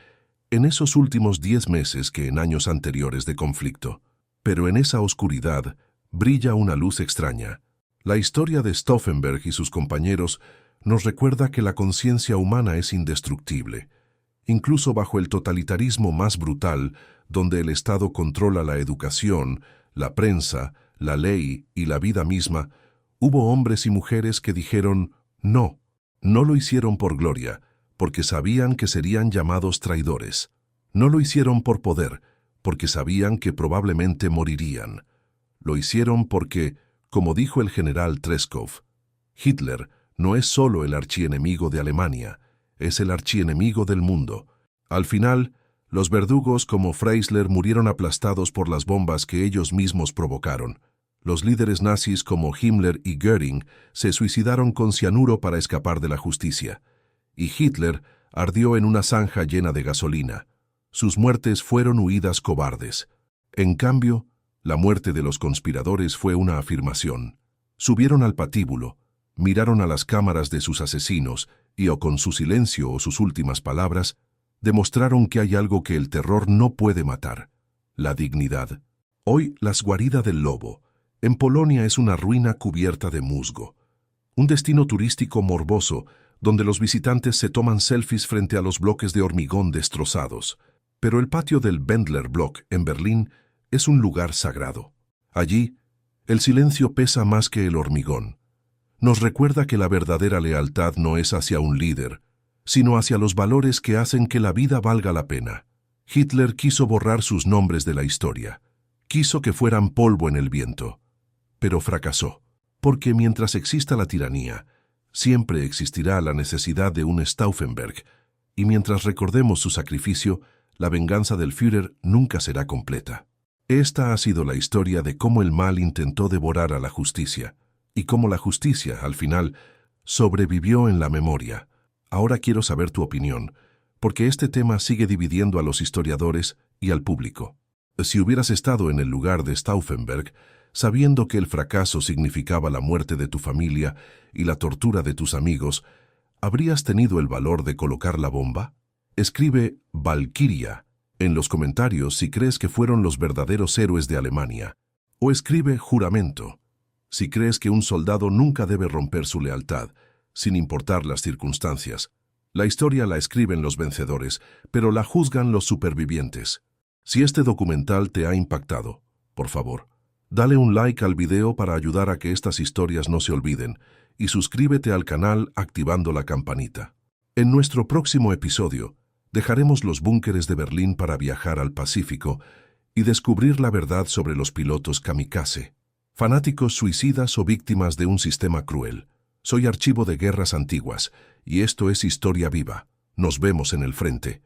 en esos últimos 10 meses que en años anteriores de conflicto. Pero en esa oscuridad brilla una luz extraña. La historia de Stauffenberg y sus compañeros nos recuerda que la conciencia humana es indestructible. Incluso bajo el totalitarismo más brutal, donde el Estado controla la educación, la prensa, la ley y la vida misma, hubo hombres y mujeres que dijeron no. No lo hicieron por gloria, porque sabían que serían llamados traidores. No lo hicieron por poder, porque sabían que probablemente morirían. Lo hicieron porque, como dijo el general Treskov, Hitler no es solo el archienemigo de Alemania, es el archienemigo del mundo. Al final, los verdugos como Freisler murieron aplastados por las bombas que ellos mismos provocaron. Los líderes nazis como Himmler y Göring se suicidaron con cianuro para escapar de la justicia. Y Hitler ardió en una zanja llena de gasolina. Sus muertes fueron huidas cobardes. En cambio, la muerte de los conspiradores fue una afirmación. Subieron al patíbulo, miraron a las cámaras de sus asesinos y o con su silencio o sus últimas palabras, demostraron que hay algo que el terror no puede matar: la dignidad. Hoy, las guaridas del lobo en Polonia es una ruina cubierta de musgo. Un destino turístico morboso donde los visitantes se toman selfies frente a los bloques de hormigón destrozados. Pero el patio del Wendler Block en Berlín es un lugar sagrado. Allí, el silencio pesa más que el hormigón. Nos recuerda que la verdadera lealtad no es hacia un líder, sino hacia los valores que hacen que la vida valga la pena. Hitler quiso borrar sus nombres de la historia. Quiso que fueran polvo en el viento. Pero fracasó, porque mientras exista la tiranía, siempre existirá la necesidad de un Stauffenberg, y mientras recordemos su sacrificio, la venganza del Führer nunca será completa. Esta ha sido la historia de cómo el mal intentó devorar a la justicia, y cómo la justicia, al final, sobrevivió en la memoria. Ahora quiero saber tu opinión, porque este tema sigue dividiendo a los historiadores y al público. Si hubieras estado en el lugar de Stauffenberg, sabiendo que el fracaso significaba la muerte de tu familia y la tortura de tus amigos, ¿habrías tenido el valor de colocar la bomba? Escribe Valkyria en los comentarios si crees que fueron los verdaderos héroes de Alemania. O escribe juramento si crees que un soldado nunca debe romper su lealtad, sin importar las circunstancias. La historia la escriben los vencedores, pero la juzgan los supervivientes. Si este documental te ha impactado, por favor, dale un like al video para ayudar a que estas historias no se olviden y suscríbete al canal activando la campanita. En nuestro próximo episodio, dejaremos los búnkeres de Berlín para viajar al Pacífico y descubrir la verdad sobre los pilotos kamikaze, fanáticos suicidas o víctimas de un sistema cruel. Soy Archivo de Guerras Antiguas y esto es Historia Viva. Nos vemos en el frente.